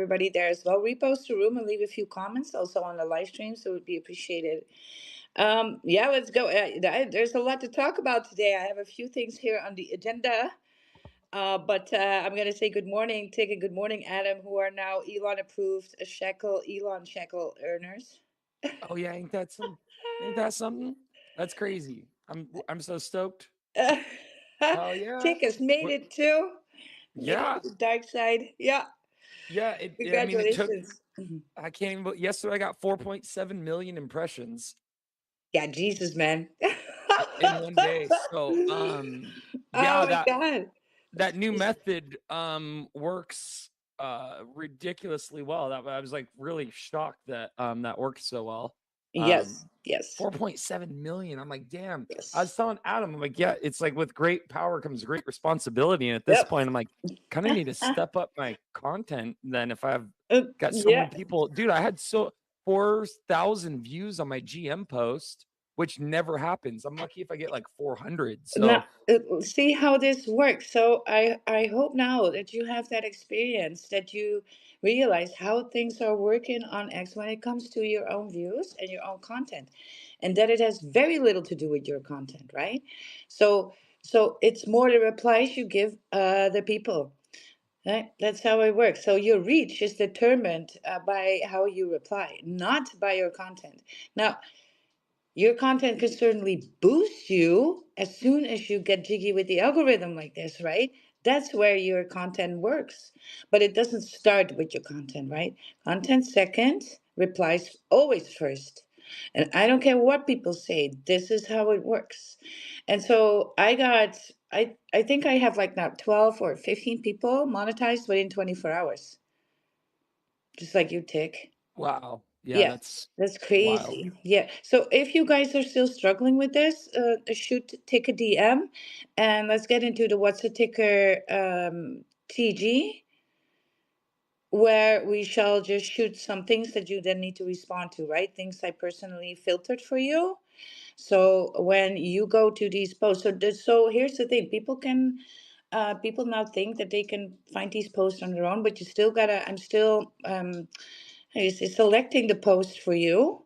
everybody there as well. Repost the room and leave a few comments also on the live stream, so it would be appreciated. Yeah, let's go. There's a lot to talk about today. I have a few things here on the agenda. But I'm going to say good morning, Tig, and good morning, Adam, who are now Elon approved Elon Shekel earners. Oh yeah, ain't that something? That's crazy. I'm so stoked. Hell yeah. Tig has made What it too. Made it yeah. to the dark side. Yeah, Yeah, I mean it took congratulations. Mhm. I can't even yesterday I got 4.7 million impressions Yeah, Jesus, man. in one day. So Oh yeah, my God. that new It's- method works ridiculously well. That I was like really shocked that that worked so well. Um Yes, yes, 4.7 million. I'm like, damn. I yes. was telling Adam, I'm like, yeah, it's like with great power comes great responsibility. And at this Yep. point, I'm like, kind of need to step up my content. Then if I've got so Yeah. many people, dude, I had 4,000 views on my GM post, which never happens. I'm lucky if I get like 400. Now, So see how this works. So I hope now that you have that experience, that you realize how things are working on X when it comes to your own views and your own content, and that it has very little to do with your content, right? So so it's more the replies you give the people. Right? That's how it works. So your reach is determined by how you reply, not by your content. Now, your content can certainly boost you as soon as you get jiggy with the algorithm like this, right? That's where your content works. But it doesn't start with your content, right? Content second, replies always first. And I don't care what people say, this is how it works. And so I think I have like now 12 or 15 people monetized within 24 hours, just like you, Tick. wow. Yeah, Yeah, that's that's wild. crazy. Yeah. So if you guys are still struggling with this, shoot, take a DM, and let's get into the what's a ticker TG, where we shall just shoot some things that you then need to respond to, right? Things I personally filtered for you. So when you go to these posts, so here's the thing: people now think that they can find these posts on their own, but you still gotta. I'm still how do you say, selecting the post for you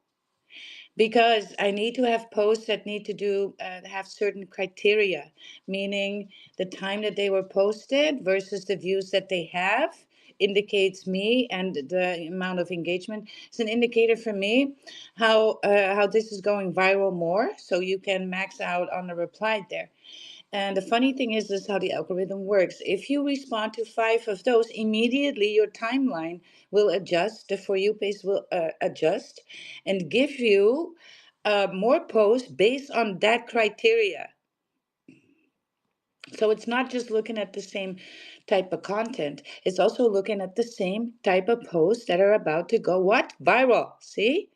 because I need to have posts that need to do have certain criteria, meaning the time that they were posted versus the views that they have indicates me, and the amount of engagement is an indicator for me how this is going viral more, so you can max out on the reply there. And the funny thing is how the algorithm works. If you respond to five of those, immediately your timeline will adjust, the For You page will adjust and give you more posts based on that criteria. So it's not just looking at the same type of content, it's also looking at the same type of posts that are about to go what? Viral. See?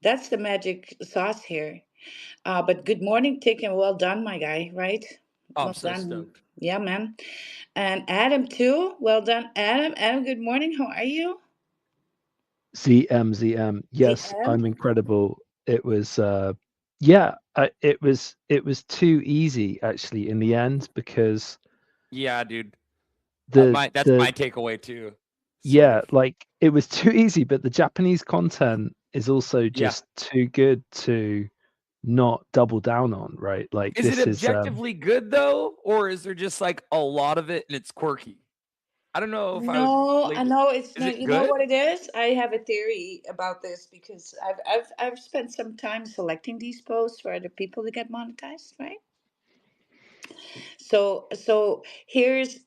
That's the magic sauce here. But good morning, Tick, and well done, my guy, right? Oh, I'm Well so done. stoked. Yeah, man. And Adam, too. Well done, Adam. Adam, good morning. How are you? ZM. Yes, ZM? I'm incredible. It was yeah, it was too easy actually in the end because Yeah, dude. the That's the my takeaway too. Sort yeah, of. like it was too easy, but the Japanese content is also Yeah. just too good to not double down on, right? Like Is it this is objectively good though, or is there just like a lot of it and it's quirky? I don't know if I would No, I label. know it's Is not. it You know good? what it is? I have a theory about this because I've spent some time selecting these posts for other people to get monetized, right? So here's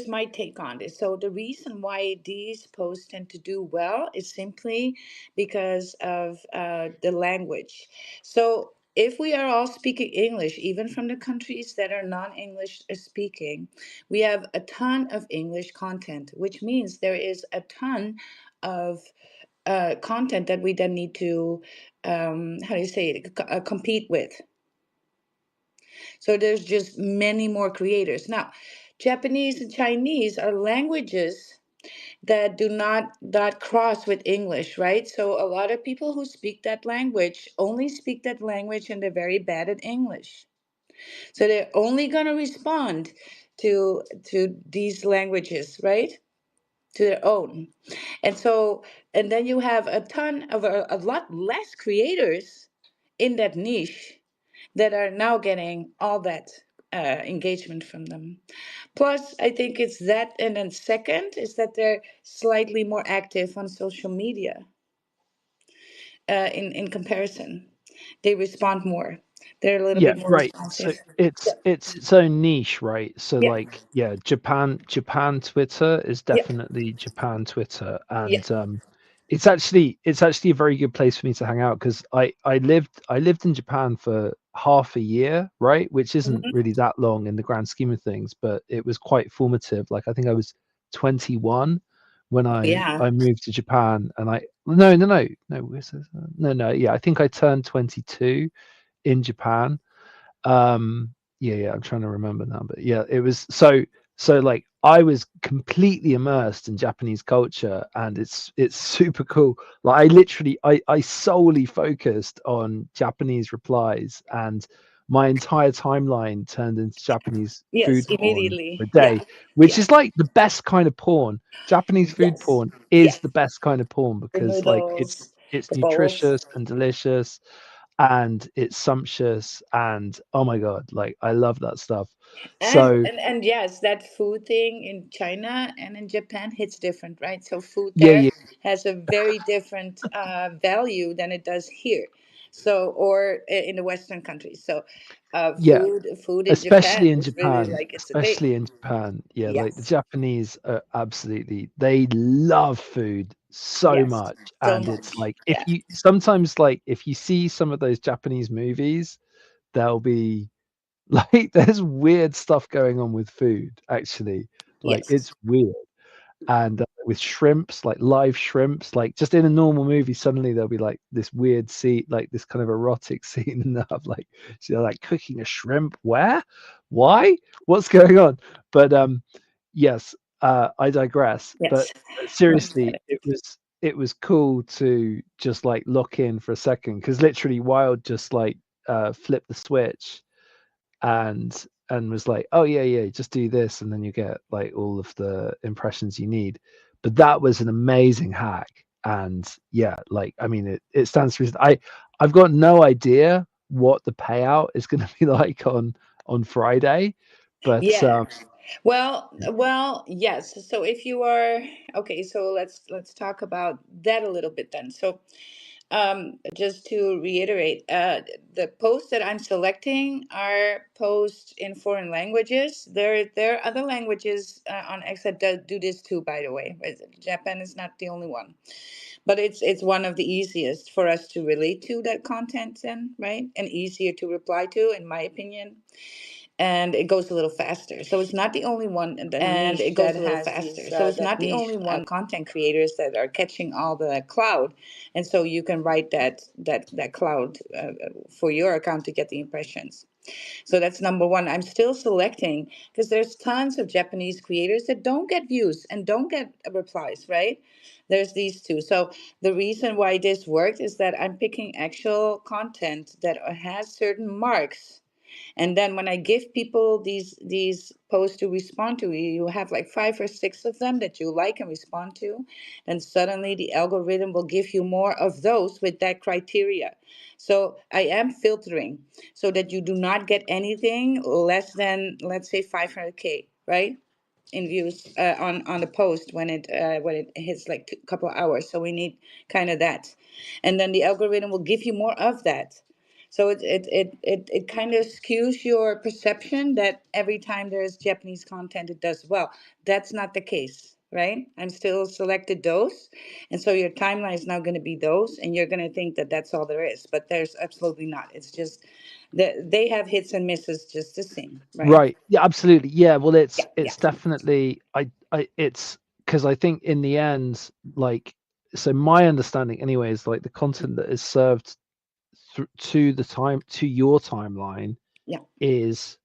my take on this. So the reason why these posts tend to do well is simply because of the language. So if we are all speaking English, even from the countries that are non-English speaking, we have a ton of English content, which means there is a ton of content that we then need to how do you say it, compete with. So there's just many more creators. Now, Japanese and Chinese are languages that do not cross with English, right? So a lot of people who speak that language only speak that language and they're very bad at English. So they're only going to respond to these languages, right? to their own. And so, and then you have a ton of a lot less creators in that niche that are now getting all that engagement from them. Plus, I think it's that, and then second is that they're slightly more active on social media in comparison. They respond more. They're a little Yeah, bit more right. So responsive. it's its own niche, right? So Yeah, like, yeah, Japan Twitter is yeah, definitely Japan Twitter, yeah, and it's actually a very good place for me to hang out because I lived in Japan for half a year, right? Which isn't mhm, really that long in the grand scheme of things, but it was quite formative. Like I think I was 21 when yeah. I moved to Japan, and I no, where's this? No, yeah, I think I turned 22 in Japan. Yeah, I'm trying to remember now, but yeah, it was so like I was completely immersed in Japanese culture, and it's super cool. Like I solely focused on Japanese replies, and my entire timeline turned into Japanese Yes, food porn for a immediately. Yeah, day, which yeah, is like the best kind of porn. Japanese food yes, porn yeah. is the best kind of porn The because like it's noodles, it's the bowls. nutritious and delicious, and it's sumptuous, and oh my god, like I love that stuff. So And yes, that food thing in China and in Japan hits different, right? So food yeah, there yeah, has a very different value than it does here. So or in the Western countries. So yeah, food in Japan especially in is really Japan, like it's a thing. especially in Japan. Yeah, like the Yes, Japanese are absolutely, they love food so yes, much. so And it's much. like if Yeah, you sometimes, like if you see some of those Japanese movies, there'll be like there's weird stuff going on with food, actually. Like yes, it's weird. And with shrimps, like live shrimps, like just in a normal movie, suddenly there'll be like this weird scene, like this kind of erotic scene, and they'll have like, so they're like cooking a shrimp. Where? Why? What's going on? But yes, I digress. But yes. No, seriously, it was cool to just like lock in for a second because literally Wild just like flipped the switch and was like, oh yeah, just do this, and then you get like all of the impressions you need. But that was an amazing hack, and yeah, like I mean, it stands to reason. I've got no idea what the payout is going to be like on Friday, but yeah. Well, yes. So if you are okay, so let's talk about that a little bit then. So just to reiterate, the posts that I'm selecting are posts in foreign languages. There are other languages on X that do this too, by the way. Japan is not the only one, but it's one of the easiest for us to relate to that content, then, right? And easier to reply to, in my opinion, and it goes a little faster. So it's not the only one, the niche that has these content creators that are catching all the cloud, and so you can write that cloud for your account to get the impressions. So that's number one. I'm still selecting because there's tons of Japanese creators that don't get views and don't get replies, right? There's these two. So the reason why this worked is that I'm picking actual content that has certain marks, and then when I give people these posts to respond to, you have like 5 or 6 of them that you like and respond to, then suddenly the algorithm will give you more of those with that criteria. So I am filtering so that you do not get anything less than, let's say, 500K, right? In views on the post when it hits like a couple of hours. So we need kind of that, and then the algorithm will give you more of that. So it kind of skews your perception that every time there's Japanese content, it does well. That's not the case, right? I'm still selected those. And so your timeline is now going to be those, and you're going to think that that's all there is. But there's absolutely not. It's just that they have hits and misses just the same, right? right, yeah, absolutely, yeah. Well, Yeah, yeah, it's definitely I it's because I think in the end, like, so my understanding anyway is like the content that is served to the time to your timeline yeah, is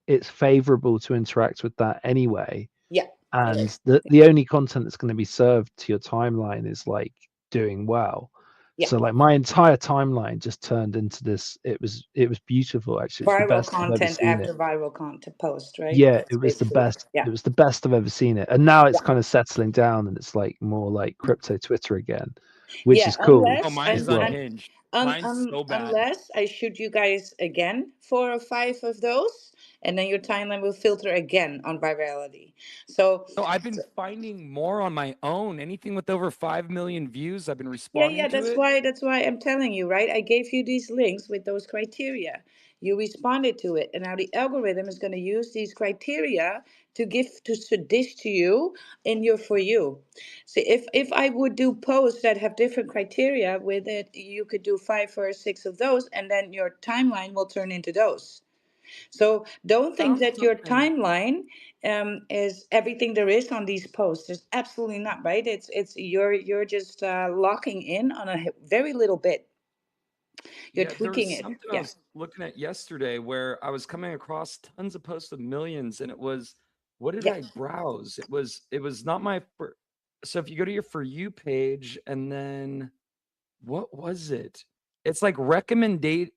it's favorable to interact with that anyway, yeah. It and is. the only content that's going to be served to your timeline is like doing well. Yeah. So like my entire timeline just turned into this. It was beautiful actually. It's the Viral best I've ever content seen it. after viral content post, right? Yeah, That's it was the basically it. best. Yeah. It was the best I've ever seen it. And now it's Yeah. kind of settling down and it's like more like crypto Twitter again, which Yeah, is cool Oh, unless mine as is well. unhinged. Mine's so bad. unless I shoot you guys again 4 or 5 of those, and then your timeline will filter again on virality. So No, I've been finding more on my own. Anything with over 5 million views, I've been responding yeah, to it. that's why I'm telling you, right? I gave you these links with those criteria. You responded to it, and now the algorithm is going to use these criteria to dish to you in your For You. So if I would do posts that have different criteria with it, you could do 5 or 6 of those, and then your timeline will turn into those. So don't think Found that your something. timeline is everything there is on these posts. It's absolutely not, right? It's you're just locking in on a very little bit. You're Yeah, there was tweaking it. something I Yeah. was looking at yesterday where I was coming across tons of posts of millions, and it was, what did Yeah. I browse? It was not my so if you go to your For You page and then what was it? It's like recommended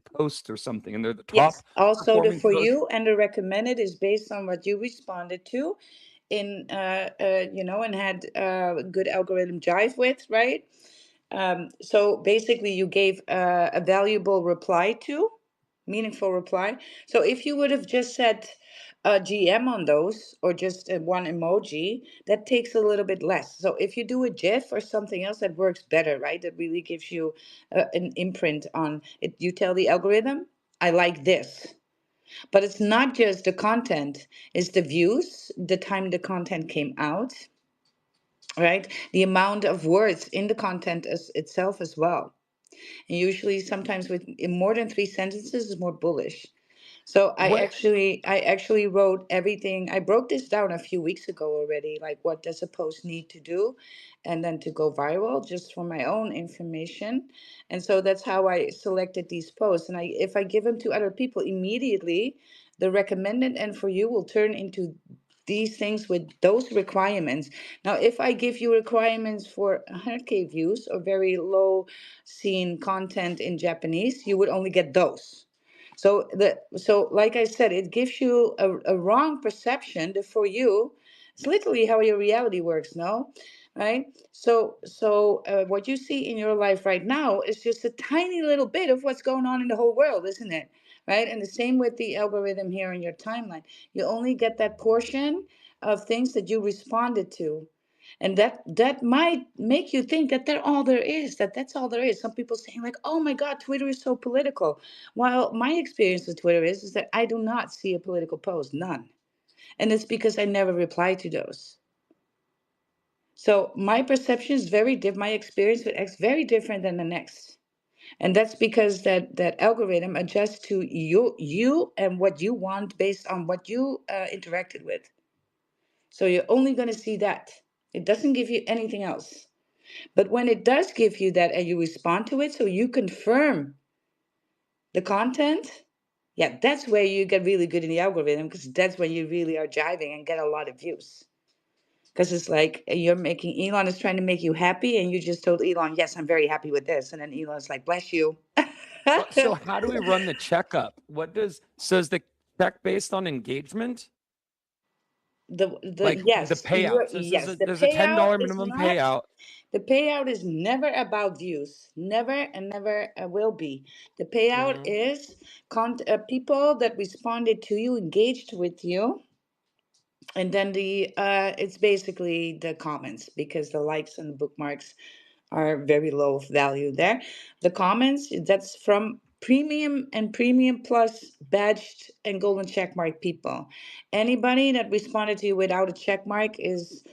post or something, and they're the Yes. top Also, the performing For post. You and the recommended is based on what you responded to and had good algorithm jive with, right? So basically, you gave a valuable reply to, meaningful reply. So if you would have just said a GM on those or just one emoji, that takes a little bit less. So if you do a GIF or something else, that works better, right? That really gives you an imprint on it. You tell the algorithm, I like this. But it's not just the content, it's the views, the time the content came out, right? The amount of words in the content itself as well. And usually, sometimes with in more than 3 sentences is more bullish. So What I actually wrote everything. I broke this down a few weeks ago already, like what does a post need to do and then to go viral just for my own information. And so that's how I selected these posts. And if I give them to other people immediately, the recommended and For You will turn into these things with those requirements. Now, if I give you requirements for 100K views or very low seen content in Japanese, you would only get those. So like I said, it gives you a wrong perception. The For You, it's literally how your reality works, no? Right? So what you see in your life right now is just a tiny little bit of what's going on in the whole world, isn't it? Right? And the same with the algorithm here in your timeline. You only get that portion of things that you responded to. And that might make you think that that's all there is. Some people saying like, oh my God, Twitter is so political. While my experience with Twitter is that I do not see a political post, none. And it's because I never reply to those. So my perception is very different. My experience with X very different than the next. And that's because that algorithm adjusts to you and what you want based on what you interacted with. So you're only going to see that. It doesn't give you anything else. But when it does give you that and you respond to it, so you confirm the content, yeah, that's where you get really good in the algorithm because that's when you really are jiving and get a lot of views. Because it's like you're making Elon is trying to make you happy, and you just told Elon, "Yes, I'm very happy with this," and then Elon's like, "Bless you." so how do we run the checkup? Is the check based on engagement? The Like the yes, payout. So this is yes, the there's a payout $10 is minimum not. payout. The payout is never about views, never and never will be. The payout Mhm. is people that responded to you, engaged with you, and then the it's basically the comments because the likes and the bookmarks are very low value there. The comments, that's from premium and premium plus badged and golden checkmark people. Anybody that responded to you without a checkmark is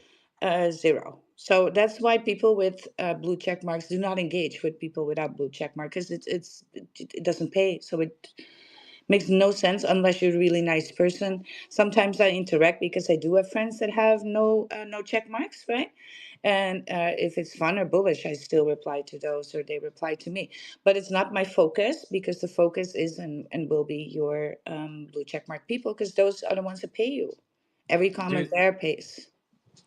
zero. So that's why people with blue check marks do not engage with people without blue check mark because it doesn't pay. So it makes no sense unless you're a really nice person. Sometimes I interact because I do have friends that have no check marks, right? And if it's fun or bullish, I still reply to those or they reply to me. But it's not my focus because the focus is and will be your blue check mark people because those are the ones that pay you. Every comment Dude, there pays.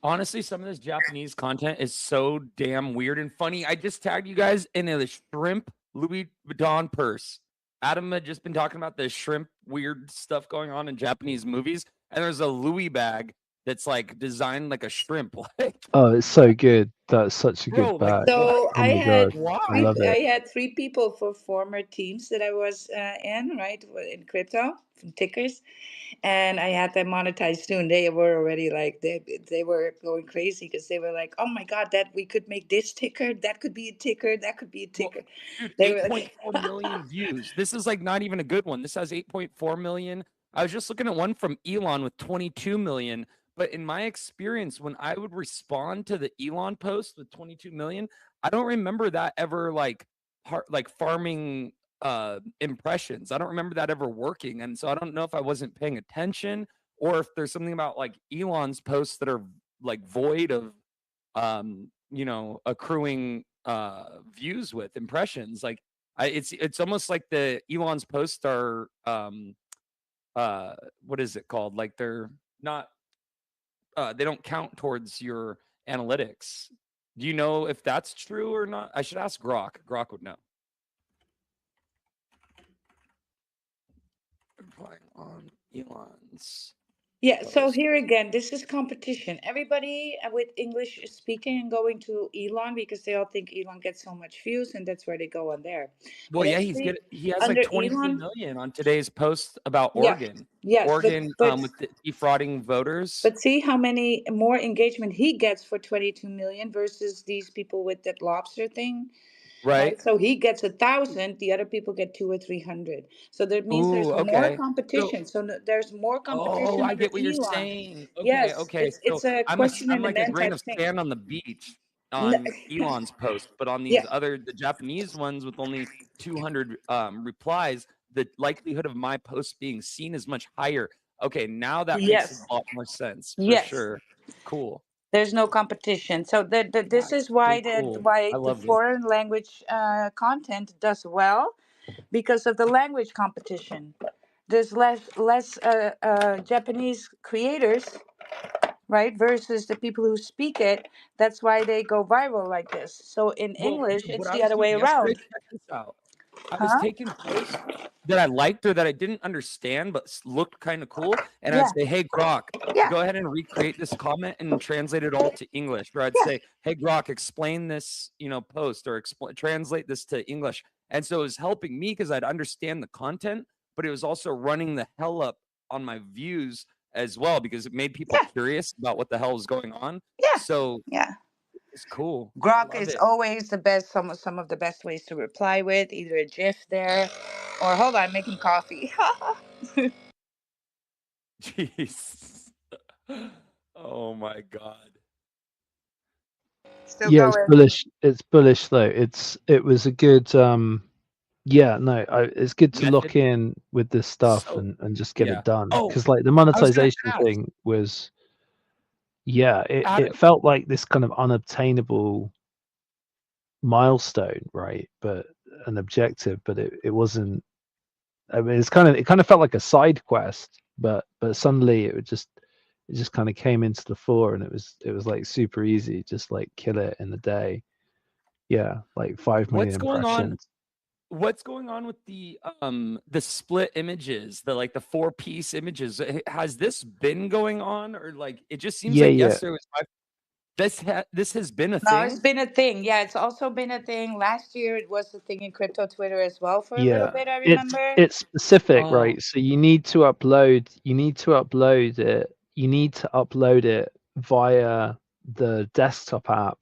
Honestly, some of this Japanese content is so damn weird and funny. I just tagged you guys in a shrimp Louis Vuitton purse. Adam had just been talking about the shrimp weird stuff going on in Japanese movies, and there's a Louis bag that's like designed like a shrimp. Like, Oh, it's so good. That's such a good bro, like bag. what? So Oh my god, I Why? love it. I had three people for former teams that I was in, right, in crypto from tickers, and I had them monetized soon. They were already like they were going crazy because they were like, oh my god, that we could make this ticker, that could be a ticker, that could be a Well, ticker. dude, They were like, 8.4 million views. This is like not even a good one. This has 8.4 million. I was just looking at one from Elon with 22 million. But in my experience, when I would respond to the Elon post with 22 million, I don't remember that ever like farming impressions. I don't remember that ever working. And so I don't know if I wasn't paying attention or if there's something about like Elon's posts that are like void of accruing views with impressions. Like it's almost like the Elon's posts are what is it called? Like they're not they don't count towards your analytics. Do you know if that's true or not? I should ask Grok. Grok would know. Replying on Elon's yeah. So post. here again, this is competition. Everybody with English is speaking and going to Elon because they all think Elon gets so much views, and that's where they go on there. Well, But yeah, actually, he has like under 22 Elon, million on today's post about yeah, Oregon. yes, Oregon with the defrauding voters. but see how many more engagement he gets for 22 million versus these people with that lobster thing, Right. right? So he gets 1,000, the other people get 2 or 300. So that means Ooh, there's more okay. So competition. So there's more oh, competition I under get what you're Elon. saying. Okay, Yes, okay. it's So a question I'm and an like a grain type of thing. sand on the beach N- on Elon's post, but on yeah, these other the Japanese ones with only 200 replies, the likelihood of my post being seen is much higher. Okay, now that makes a yes, lot more sense for yes. sure. Cool. There's no competition. So this That's is so why cool. I the love this. foreign language content does well because of the language competition. There's less Japanese creators, right, versus the people who speak it. That's why they go viral like this. So in Well, English, what it's I the was other way doing yesterday, around. check this out. I was Huh? taking posts that I liked or that I didn't understand but looked kind of cool, and I'd Yeah, say, "Hey Grok, yeah, go ahead and recreate this comment and translate it all to English." Or I'd yeah, say, "Hey Grok, explain this, post or translate this to English." And so it was helping me because I'd understand the content, but it was also running the hell up on my views as well because it made people yeah, curious about what the hell was going on. yeah, So yeah. it's cool. I Grok love is it. always the best. Some of the best ways to reply with either a GIF there, or hold on, making coffee. Jeez. Oh my god. Still Yeah, it's going. bullish. It's bullish though. It was a good yeah, no, it's good to lock Method. in with this stuff So and just get yeah. it done. Oh, Because like the I was gonna monetization ask thing was, yeah, it Adam. felt like this kind of unobtainable milestone, right? But an objective, but it wasn't. I mean, it kind of felt like a side quest, but suddenly it just kind of came into the fore, and it was like super easy, just like kill it in a day. Yeah, like 5 million What's going on? impressions. What's going on with the split images, the like the four-piece images? Has this been going on, or like it just seems Yeah, like yeah, yesterday was this has been a No, it's thing? been a thing. Yeah, it's also been a thing. Last year, it was a thing in crypto Twitter as well for a little yeah. bit. I remember. It's specific, Oh, right? So you need to upload it. You need to upload it via the desktop app,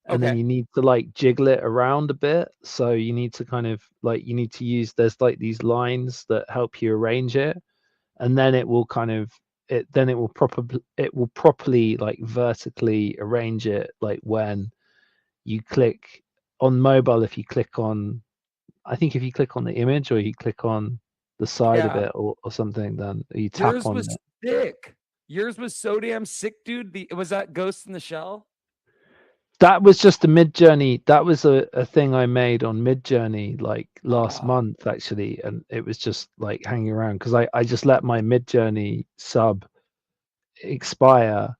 and then okay. you need to like jiggle it around a bit. So you need to kind of like you need to use there's like these lines that help you arrange it, and then it will kind of it will properly like vertically arrange it like when you click on mobile. If you click on, I think if you click on the image or you click on the side of Yeah. it or something, then you tap Yours on was it. sick. Yours was so damn sick, dude. Was that Ghost in the Shell? That was just a mid journey. That was a thing I made on mid journey like last Ah, month actually, and it was just like hanging around because I just let my mid journey sub expire,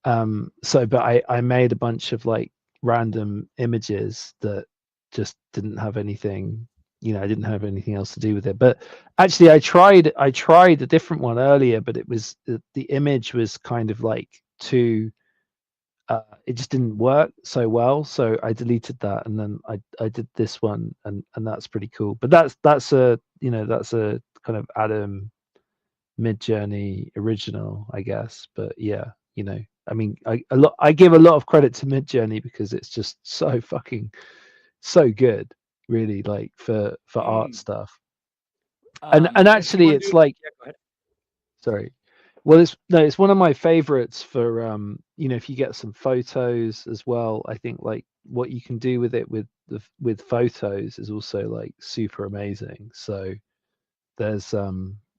But I made a bunch of like random images that just didn't have anything, I didn't have anything else to do with it. But actually I tried a different one earlier, but it was the image was kind of like too it just didn't work so well, so I deleted that, and then I did this one, and that's pretty cool. But that's a that's a kind of Adam Midjourney original, I guess. But yeah, I mean, I give a lot of credit to Midjourney because it's just so fucking so good, really, like for art stuff. And If you actually, want to it's do, like, yeah, go ahead. sorry. Well, it's one of my favorites for if you get some photos as well. I think like what you can do with it with photos is also like super amazing. So there's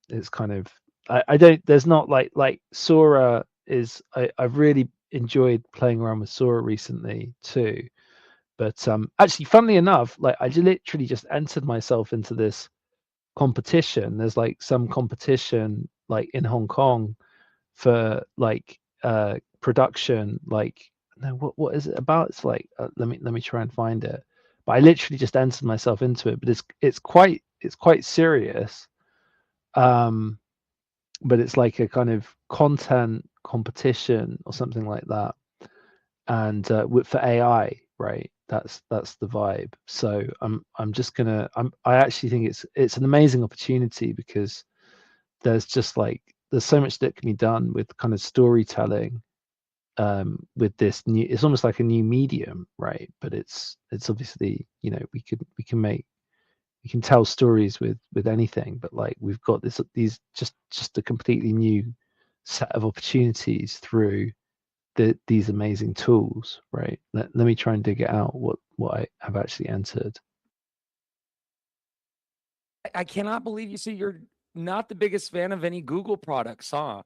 it's kind of I don't there's not like Sora is I've really enjoyed playing around with Sora recently too. But actually, funnily enough, like I literally just entered myself into this competition. There's like some competition like in Hong Kong for like production. Like, no, what is it about? It's like let me try and find it. But I literally just entered myself into it. But it's quite serious. Um, but it's like a kind of content competition or something like that, and for AI, right? That's the vibe. So I'm just gonna I actually think it's an amazing opportunity because there's just like there's so much that can be done with kind of storytelling with this new. It's almost like a new medium, right? But it's obviously we can tell stories with anything, but like we've got these just a completely new set of opportunities through these amazing tools, right? Let me try and dig it out what I have actually entered. I cannot believe you say you're not the biggest fan of any Google products, huh?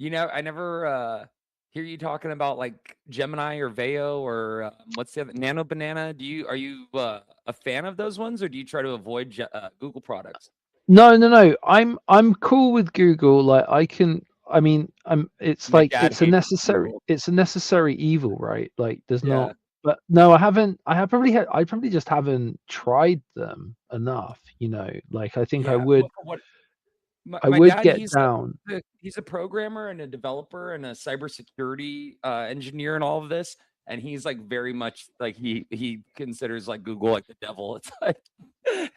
I never hear you talking about like Gemini or Veo or what's the other Nano Banana. Are you a fan of those ones, or do you try to avoid Google products? No. I'm cool with Google. Like I mean, it's My like dad hates Google. it's a necessary evil, right? Like there's Yeah, not. But no, I haven't. I probably just haven't tried them enough. Like I think yeah. What I my would dad, get down. he's a programmer and a developer and a cybersecurity engineer and all of this. And he's like very much like he considers like Google like the devil. It's like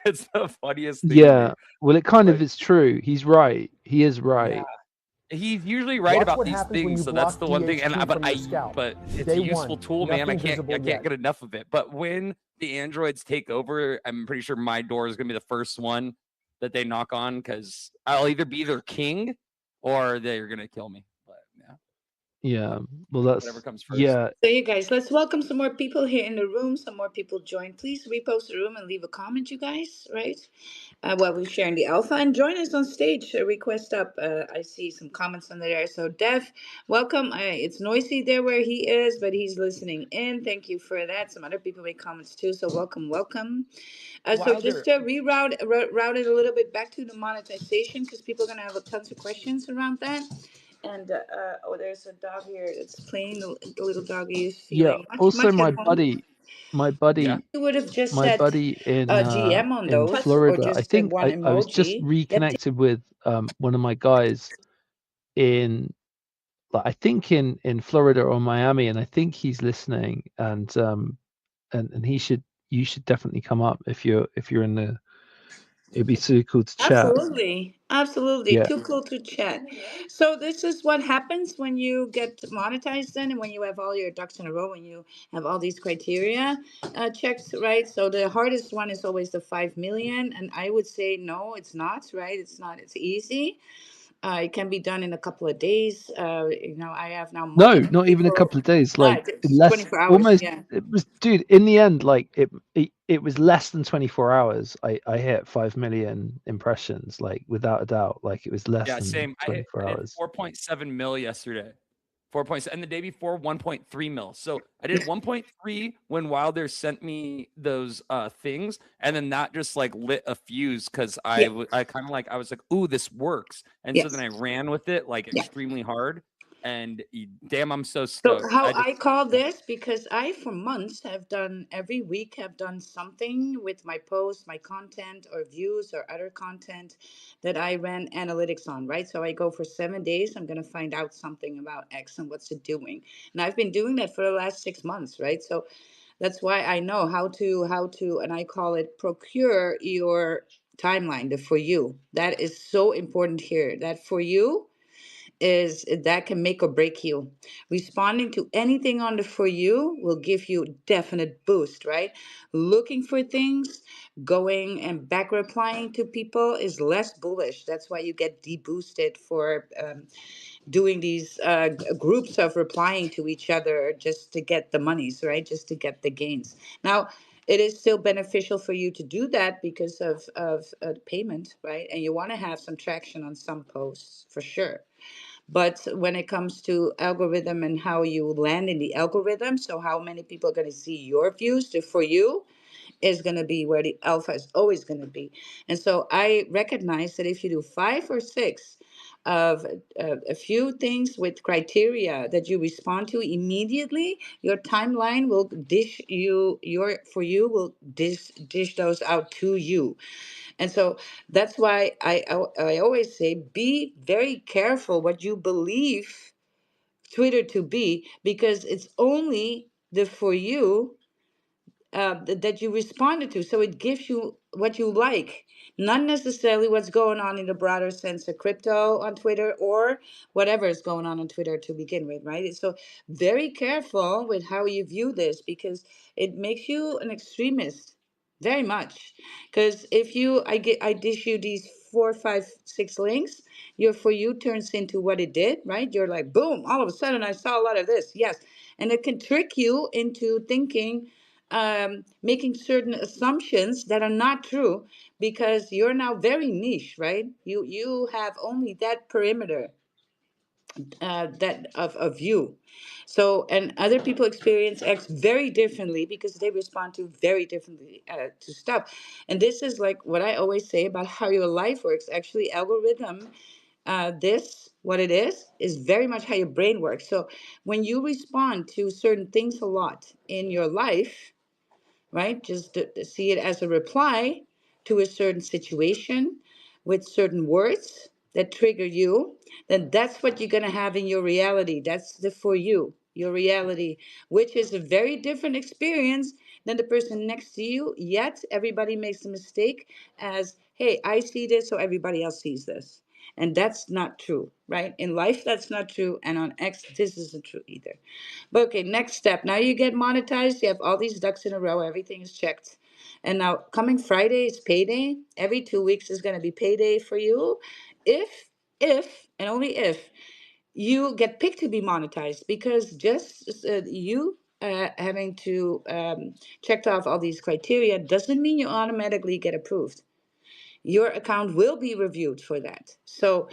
it's the funniest thing to me. Yeah. Well, it kind of Like, is true. He's right. He is yeah, right. he's usually right Watch about what these happens when things. you So that's block the one thing. And DHT from your scalp. but it's a Day useful one, tool, man. I nothing can't visible yet. get enough of it. But when the androids take over, I'm pretty sure my door is gonna be the first one that they knock on because I'll either be their king or they're gonna kill me. But yeah, Yeah. Well, whatever that's comes first. yeah. So, you guys, let's welcome some more people here in the room. Some more people join. Please repost the room and leave a comment, you guys, right? While we're sharing the alpha, and join us on stage. Request up. I see some comments on there. So, Dev, welcome. It's noisy there where he is, but he's listening in. Thank you for that. Some other people make comments too. So, welcome. So, just Wilder, to route it a little bit back to the monetization, because people are going to have a tons of questions around that. And there's a dog here that's playing. The little doggy is Yeah. feeling Also, much at home. my yeah. buddy, You would have just my said buddy GM on in those, or Florida. I just think one I was just emoji. reconnected with one of my guys in I think in Florida or Miami, and I think he's listening. And you should definitely come up if you're in the. It'd be super cool to chat. Absolutely. Yeah. Too cool to chat. So this is what happens when you get monetized then, and when you have all your ducks in a row, when you have all these criteria checked, right? So the hardest one is always the 5 million. And I would say, no, it's not, right? It's not, it's easy. It can be done in a couple of days. I have now more No, than not even a 24, couple of days. Like it's less, 24 hours. almost. Yeah. It was, dude. In the end, like it was less than 24 hours. I hit 5 million impressions, like without a doubt. Like it was less Yeah, than same. 24 I did hours. 4.7 mil yesterday. 4 and the day before 1.3 mil. So I did 1.3 when Wilder sent me those things, and then that just like lit a fuse because Yeah. I kind of like I was like, ooh, this works. And so then Yes. I ran with it like Yeah. extremely hard. and damn, I'm so So stoked. how I call this, because I for months have done, every week have done something with my posts, my content or views or other content that I ran analytics on, right? So I go for 7 days, I'm going to find out something about X and what's it doing. And I've been doing that for the last 6 months, right? So that's why I know how to, and I call it procure your timeline, the for you. That is so important here. That for you is that can make or break you. Responding to anything on the for you will give you definite boost, right? Looking for things, going and back replying to people is less bullish. That's why you get deboosted for doing these groups of replying to each other just to get the monies, right? Just to get the gains. Now, it is still beneficial for you to do that because of payment, right? And you want to have some traction on some posts for sure. But when it comes to algorithm and how you land in the algorithm, so how many people are going to see your views, the for you is going to be where the alpha is always going to be. And so I recognize that if you do 5 or 6 of a few things with criteria that you respond to immediately, your timeline will dish you your for you will dish those out to you. And so that's why I always say be very careful what you believe Twitter to be, because it's only the for you that you responded to. So it gives you what you like, not necessarily what's going on in the broader sense of crypto on Twitter or whatever is going on Twitter to begin with, right? So very careful with how you view this, because it makes you an extremist very much. Because if I dish you these 4, 5, 6 links, your for you turns into what it did, right? You're like, boom, all of a sudden I saw a lot of this. Yes. And it can trick you into thinking, making certain assumptions that are not true, because you're now very niche, right? You have only that perimeter that of you. So, and other people experience X very differently because they respond to very differently to stuff. And this is like what I always say about how your life works. Actually, algorithm, this what it is very much how your brain works. So when you respond to certain things a lot in your life, right? Just to see it as a reply to a certain situation with certain words that trigger you, then that's what you're going to have in your reality. That's the for you, your reality, which is a very different experience than the person next to you. Yet everybody makes a mistake as, hey, I see this, so everybody else sees this. And that's not true, right? In life, that's not true. And on X, this isn't true either. But okay, next step. Now you get monetized. You have all these ducks in a row. Everything is checked. And now coming Friday is payday. Every 2 weeks is going to be payday for you. If, and only if, you get picked to be monetized, because just you having to checked off all these criteria doesn't mean you automatically get approved. Your account will be reviewed for that. So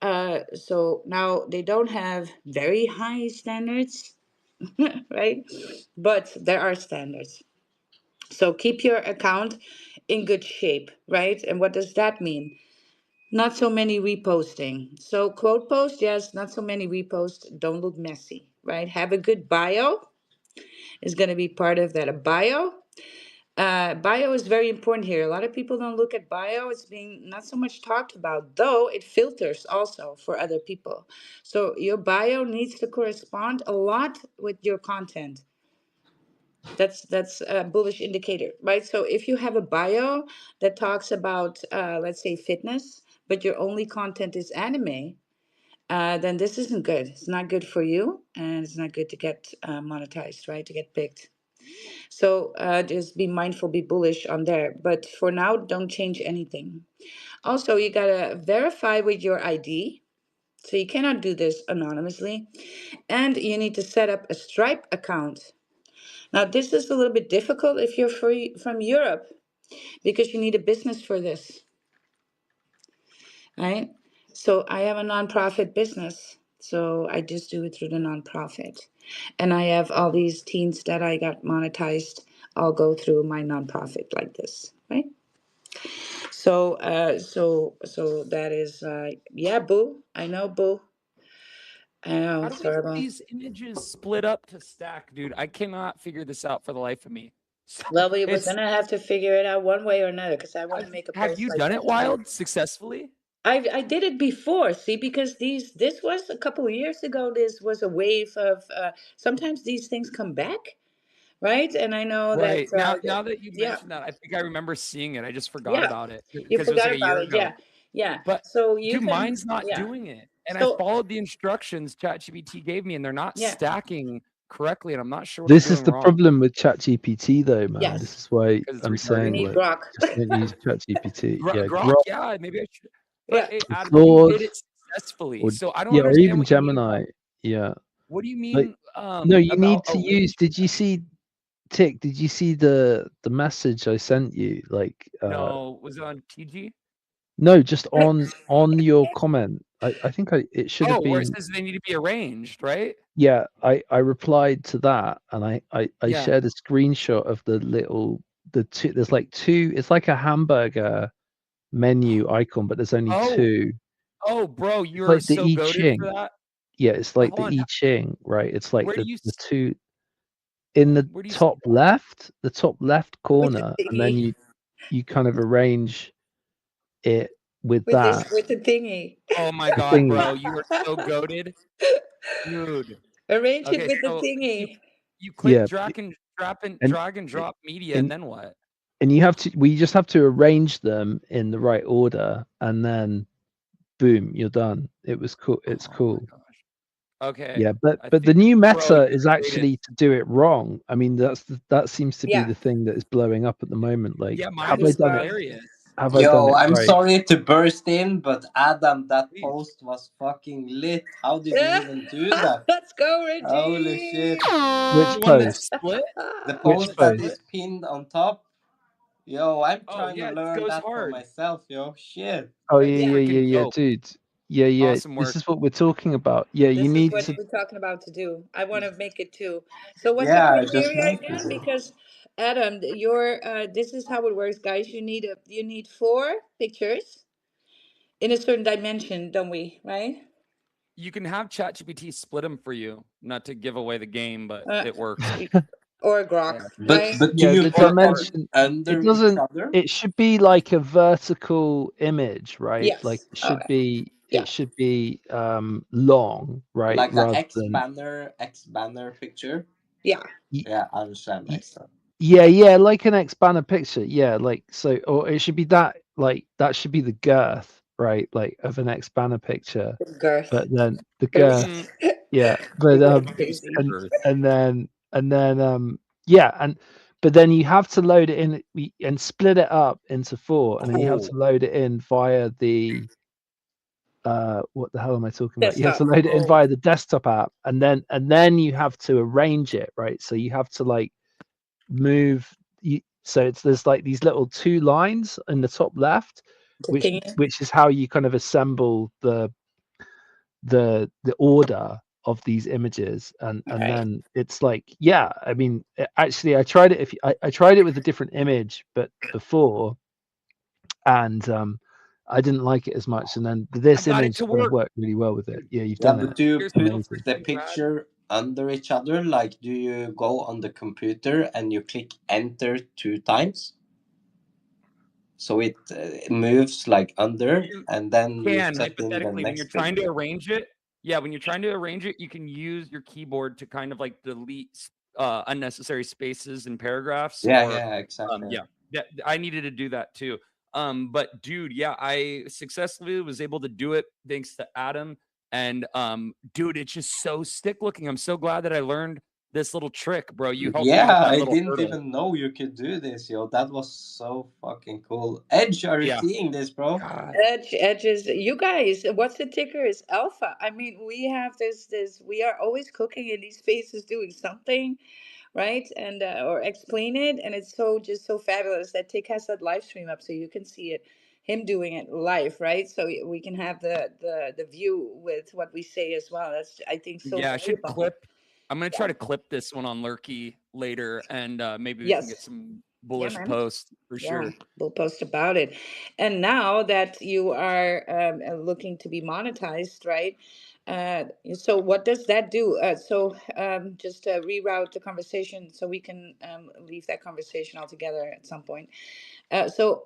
now they don't have very high standards, right? But there are standards. So keep your account in good shape, right? And what does that mean? Not so many reposting. So quote post, yes, not so many reposts. Don't look messy, right? Have a good bio is going to be part of that. A bio is very important here. A lot of people don't look at bio. It's being not so much talked about, though it filters also for other people. So your bio needs to correspond a lot with your content. That's a bullish indicator, right? So if you have a bio that talks about, let's say, fitness, but your only content is anime, then this isn't good. It's not good for you, and it's not good to get monetized, right? To get picked. So just be mindful, be bullish on there. But for now, don't change anything. Also, you gotta verify with your ID. So you cannot do this anonymously. And you need to set up a Stripe account. Now, this is a little bit difficult if you're from Europe, because you need a business for this, right? So I have a nonprofit business. So I just do it through the nonprofit. And I have all these teens that I got monetized all go through my nonprofit like this, right? So that is, yeah, boo. I know, boo. I know, How do it's we get horrible. these images split up to stack, dude? I cannot figure this out for the life of me. So Well, we're it's gonna have to figure it out one way or another because I want to make a have post you like done that it too. wild successfully? I did it before, see, because this was a couple of years ago. This was a wave of sometimes these things come back, right? And I know that Right. Now that you yeah, mentioned that, I think I remember seeing it. I just forgot yeah, about it you because it was forgot like a about year it, yeah, ago. yeah. But So you dude, can, mine's not yeah. doing it. And I So followed the instructions ChatGPT gave me, and they're not yeah, stacking correctly. And I'm not sure what I'm This is doing the wrong problem with ChatGPT, though, man. This yes, is why because it's I'm you retarded. saying, need like, Grok. just don't use ChatGPT. Yeah, Grok, Grok yeah, maybe I should. Yeah, But hey, or Adam, you Claude, did it successfully. or So I don't yeah, or understand even what you mean Gemini. about Yeah, what do you like mean no, you need about to use. arrangement? Did you see Tick? Did you see the message I sent you? Like, No, was it on TG? no, just on your comment. I think it should have Oh, where it been. says they need to be arranged, right? Yeah, I replied to that, and I Yeah. shared a screenshot of the two. There's like two. It's like a hamburger menu icon, but there's only Oh, two. oh, bro, It's you're like the so I goated for Ching. that. Yeah, it's like Hold the on. I Ching, right? It's like Where do the two where do you see that? the top left with the corner, and then thingy, you kind of arrange it with with that the thingy. Oh my the God, thingy. bro, you are so goated, dude. Arrange it Okay, with the so thingy. you click Yeah, and drag and drop media, and and then what? and you have to. We just have to arrange them in the right order, and then boom, you're done. It was cool. It's Oh my cool. gosh. Okay, Yeah, I but the think, new bro, you're meta is the greatest. actually to do it wrong. I mean, that seems to be Yeah, the thing that is blowing up at the moment. Like, Yeah, have mine I is done it? hilarious. Have I done Yo, it I'm right? sorry to burst in, but Adam, that Please. post was fucking lit. How did you yeah. even do that? Let's go, Holy Reggie. shit. Which The one that post? split? The The Which one post that that post? is split? pinned on top. Yo, I'm Oh trying to yeah, it learn goes that for hard. myself, yo. Shit. Oh It's yeah, Yeah, yeah, yeah, freaking yeah, dope. dude. Yeah, yeah. Awesome This work. is what we're talking about. Yeah, you this is need what to. we're talking about to do. I want to make it too. So, what's the Yeah, I just criteria noticed again? it. Because Adam, your this is how it works, guys. You need 4 pictures in a certain dimension, don't we? Right? You can have ChatGPT split them for you. Not to give away the game, but Uh, it works. or a Grok, Yeah. right? But do Yeah, you the put them Or dimension. It under each doesn't. other? It should be like a vertical image, right? Like Yes. it All should right. be. Yeah. It should be long, right? Like a Rather X than. banner, X banner picture? Yeah. Yeah, I understand Y- next time. Yeah, yeah, like an expanded picture. Yeah, like so, or it should be that. Like that should be the girth, right? Like of an expanded picture. The girth. But then the girth, mm, yeah. You're But going you said crazy. girth. yeah, but then you have to load it in and split it up into four, and then you have Oh, to load it in via the what the hell am I talking about? You have to Desktop. load it in oh, via the desktop app, and then you have to arrange it, right? So you have to like move so there's like these little two lines in the top left, The thingy. which is how you kind of assemble the order of these images, All and right. then it's like, yeah, I mean, actually I tried it, I tried it with a different image but before, and I didn't like it as much, and then I this got it image to kind of work. worked really well with it. Yeah, you've Yeah, done but it. do you Here's put what's Amazing. the freaking rad. picture under each other? Like, do you go on the computer and you click enter 2 times? So it moves like under, You and then you can set in the hypothetically when you're next trying to picture. arrange it. Yeah, when you're trying to arrange it, you can use your keyboard to kind of like delete unnecessary spaces and paragraphs. Yeah, Or yeah, exactly. yeah, I needed to do that too. But dude, yeah, I successfully was able to do it thanks to Adam. And dude, it's just so stick looking. I'm so glad that I learned this little trick, bro. You helped me with Yeah, that I little didn't hurdle. even know you could do this, yo. That was so fucking cool. Edge, are you Yeah, seeing this, bro? God. Edges. You guys, what's the ticker? Is alpha. I mean, we have this. We are always cooking in these spaces, doing something, right? And or explain it, and it's so just so fabulous that Tick has that live stream up, so you can see it, him doing it live, right? So we can have the view with what we say as well. That's I think so Yeah, I should valuable. clip. I'm gonna try Yeah. to clip this one on Lurky later, and maybe we can get Yes. some Yeah, bullish man. posts for Yeah, sure. we'll post about it. And now that you are looking to be monetized, right? So what does that do? Just to reroute the conversation so we can leave that conversation altogether at some point. So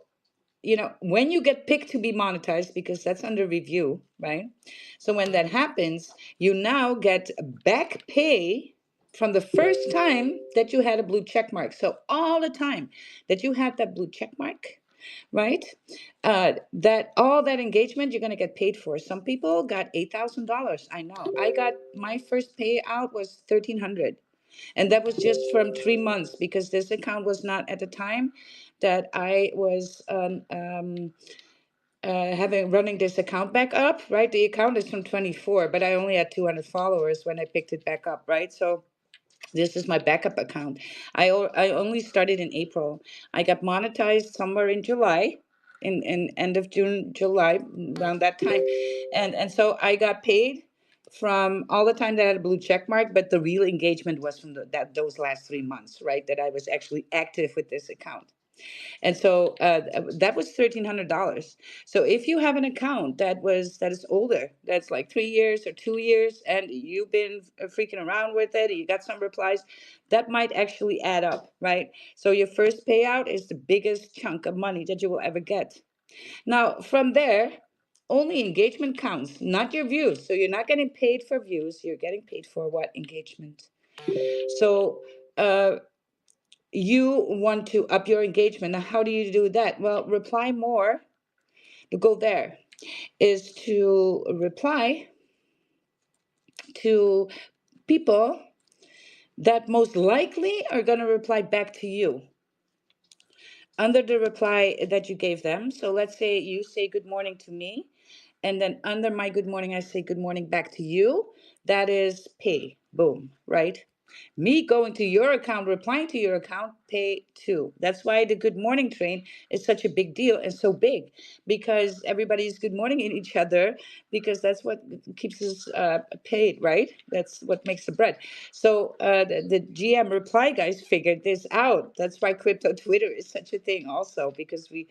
when you get picked to be monetized, because that's under review, right? So when that happens, you now get back pay from the first time that you had a blue check mark. So all the time that you had that blue check mark, right? That all that engagement you're going to get paid for. Some people got $8,000. I know. I got my first payout was 1,300. And that was just from 3 months because this account was not at the time that I was having running this account back up, right? The account is from 24, but I only had 200 followers when I picked it back up, right? So this is my backup account. I only started in April. I got monetized somewhere in July, in end of June, July, around that time, and so I got paid from all the time that I had a blue check mark, but the real engagement was from those last 3 months, right? That I was actually active with this account. And so that was $1,300. So if you have an account that is older, that's like 3 years or 2 years, and you've been freaking around with it, and you got some replies, that might actually add up, right? So your first payout is the biggest chunk of money that you will ever get. Now from there, only engagement counts, not your views. So you're not getting paid for views. You're getting paid for what? Engagement. So you want to up your engagement. Now, how do you do that? Well, reply more. To go there is to reply to people that most likely are going to reply back to you under the reply that you gave them. So let's say you say good morning to me, and then under my good morning, I say good morning back to you. That is pay. Boom, right? Me going to your account, replying to your account, pay too. That's why the good morning train is such a big deal and so big, because everybody's good morning each other, because that's what keeps us paid, right? That's what makes the bread. So the GM reply guys figured this out. That's why crypto Twitter is such a thing also, because we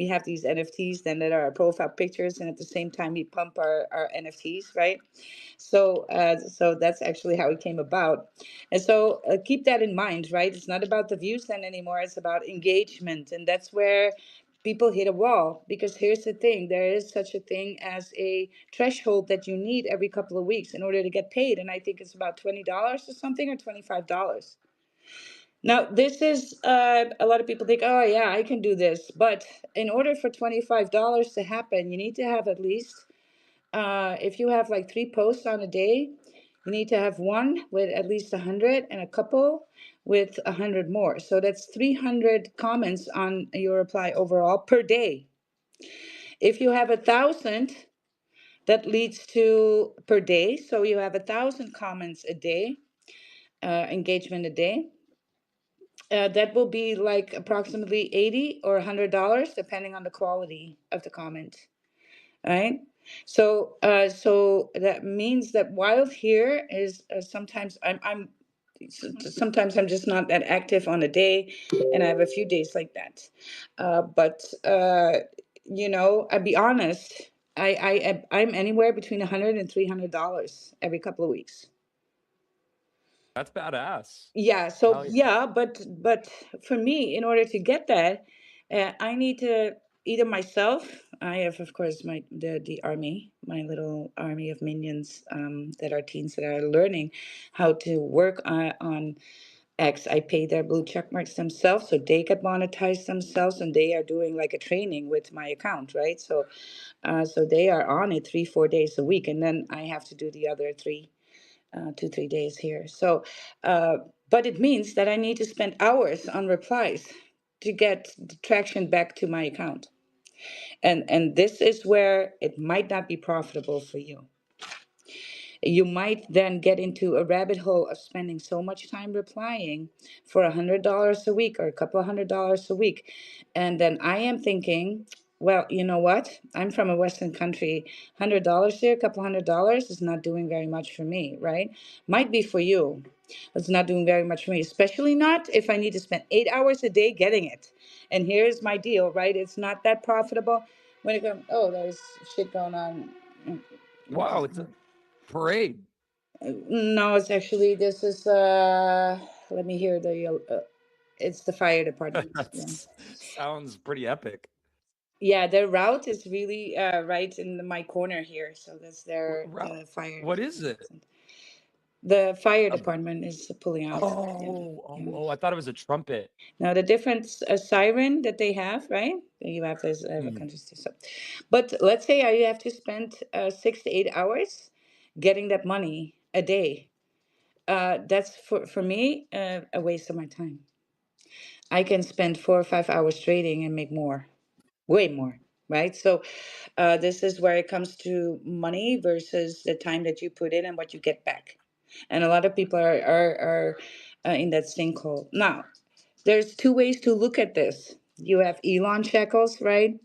have these NFTs then that are our profile pictures, and at the same time we pump our NFTs, right? So that's actually how it came about. And so keep that in mind, right? It's not about the views then anymore. It's about engagement. And that's where people hit a wall. Because here's the thing, there is such a thing as a threshold that you need every couple of weeks in order to get paid. And I think it's about $20 or something, or $25. Now, this is a lot of people think, oh, yeah, I can do this. But in order for $25 to happen, you need to have at least if you have like 3 posts on a day, you need to have one with at least 100 and a couple with 100 more. So that's 300 comments on your reply overall per day. If you have 1,000, that leads to per day. So you have 1,000 comments a day, engagement a day. That will be like approximately $80 or $100, depending on the quality of the comment. Right? So that means that while here is sometimes sometimes I'm just not that active on a day, and I have a few days like that. But I'll be honest, I'm anywhere between $100 and $300 every couple of weeks. That's badass. Yeah, so Hell yeah. yeah, but for me, in order to get that, I need to either myself. I have, of course, the army, my little army of minions that are teens that are learning how to work on X. I pay their blue check marks themselves, so they get monetized themselves, and they are doing like a training with my account, right? So they are on it 3-4 days a week, and then I have to do the other 2-3 days here. So, but it means that I need to spend hours on replies to get the traction back to my account. And this is where it might not be profitable for you. You might then get into a rabbit hole of spending so much time replying for $100 a week or a couple of $100 a week. And then I am thinking, well, you know what? I'm from a Western country. $100 here, a couple $100 is not doing very much for me, right? Might be for you. It's not doing very much for me, especially not if I need to spend 8 hours a day getting it. And here's my deal, right? It's not that profitable when it comes. Oh, there's shit going on. Wow, parade. No, it's actually this is let me hear the it's the fire department. That Yeah. sounds pretty epic. Yeah, their route is really right in my corner here. So that's their Route. the fire. What is it? The fire Um, department is pulling out. Yeah. Yeah. I thought it was a trumpet. Now the different siren that they have, right? You have this Mhm. countries too. So, but let's say you have to spend 6 to 8 hours getting that money a day. That's for me a waste of my time. I can spend 4 or 5 hours trading and make more, way more, right? So this is where it comes to money versus the time that you put in and what you get back. And a lot of people are in that sinkhole. Now, there's two ways to look at this. You have Elon shackles, right?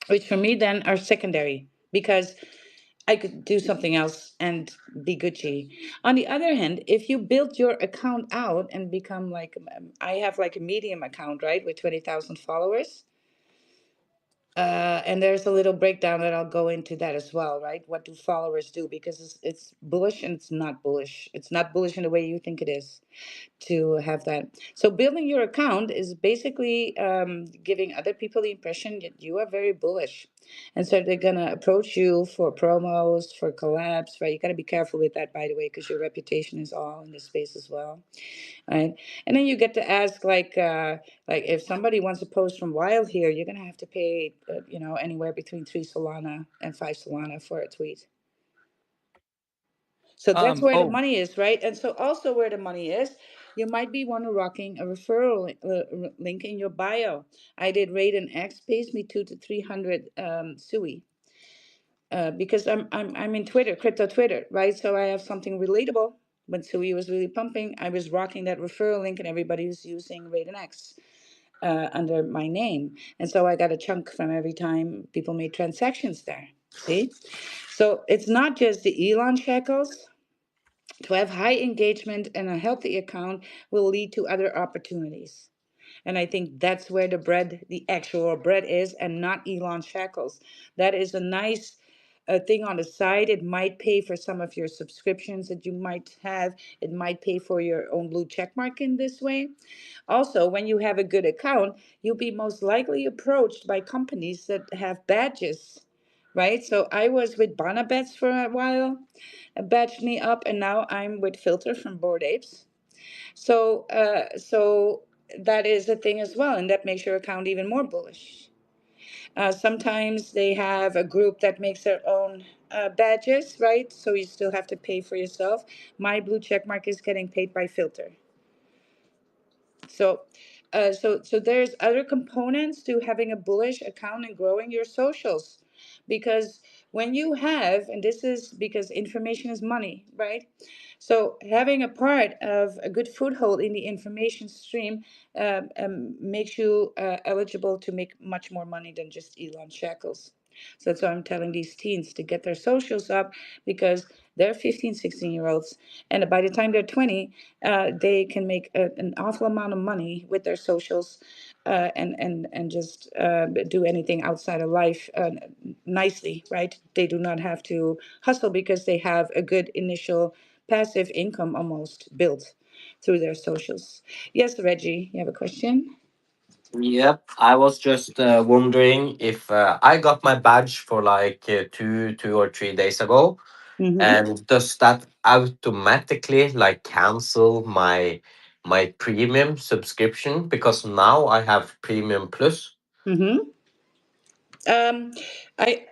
Which for me then are secondary because I could do something else and be Gucci. On the other hand, if you build your account out and become like, I have like a medium account, right, with 20,000 followers. And there's a little breakdown that I'll go into that as well, right? What do followers do? Because it's bullish and it's not bullish. It's not bullish in the way you think it is to have that. So building your account is basically giving other people the impression that you are very bullish. And so they're gonna approach you for promos, for collabs, right? You gotta be careful with that, by the way, because your reputation is all in this space as well, right? And then you get to ask like if somebody wants to post from Wild here, you're gonna have to pay, anywhere between 3 Solana and 5 Solana for a tweet. So that's where the Oh, money is, right? And so also where the money is, you might be one rocking a referral link in your bio. I did Raid and X pays me 200 to 300 SUI because I'm in Twitter, crypto Twitter, right? So I have something relatable. When Sui was really pumping, I was rocking that referral link, and everybody was using Raid and X under my name, and so I got a chunk from every time people made transactions there. See, so it's not just the Elon shekels. To have high engagement and a healthy account will lead to other opportunities. And I think that's where the actual bread is, and not Elon shackles. That is a nice thing on the side. It might pay for some of your subscriptions that you might have. It might pay for your own blue check mark in this way. Also, when you have a good account, you'll be most likely approached by companies that have badges, right? So I was with Bonabets for a while, badged me up, and now I'm with Filter from Bored Apes. So that is a thing as well, and that makes your account even more bullish. Sometimes they have a group that makes their own badges, right? So you still have to pay for yourself. My blue check mark is getting paid by Filter. So there's other components to having a bullish account and growing your socials, because when you have, and this is because information is money, right? So having a part of a good foothold in the information stream makes you eligible to make much more money than just Elon Shackles. So that's why I'm telling these teens to get their socials up, because they're 15, 16-year-olds. And by the time they're 20, they can make an awful amount of money with their socials and just do anything outside of life nicely, right? They do not have to hustle because they have a good initial passive income almost built through their socials. Yes, Reggie, you have a question? Yep, I was just wondering if I got my badge for like 2 or 3 days ago, Mm-hmm. and does that automatically like cancel my premium subscription because now I have premium plus? Mm-hmm. Um, I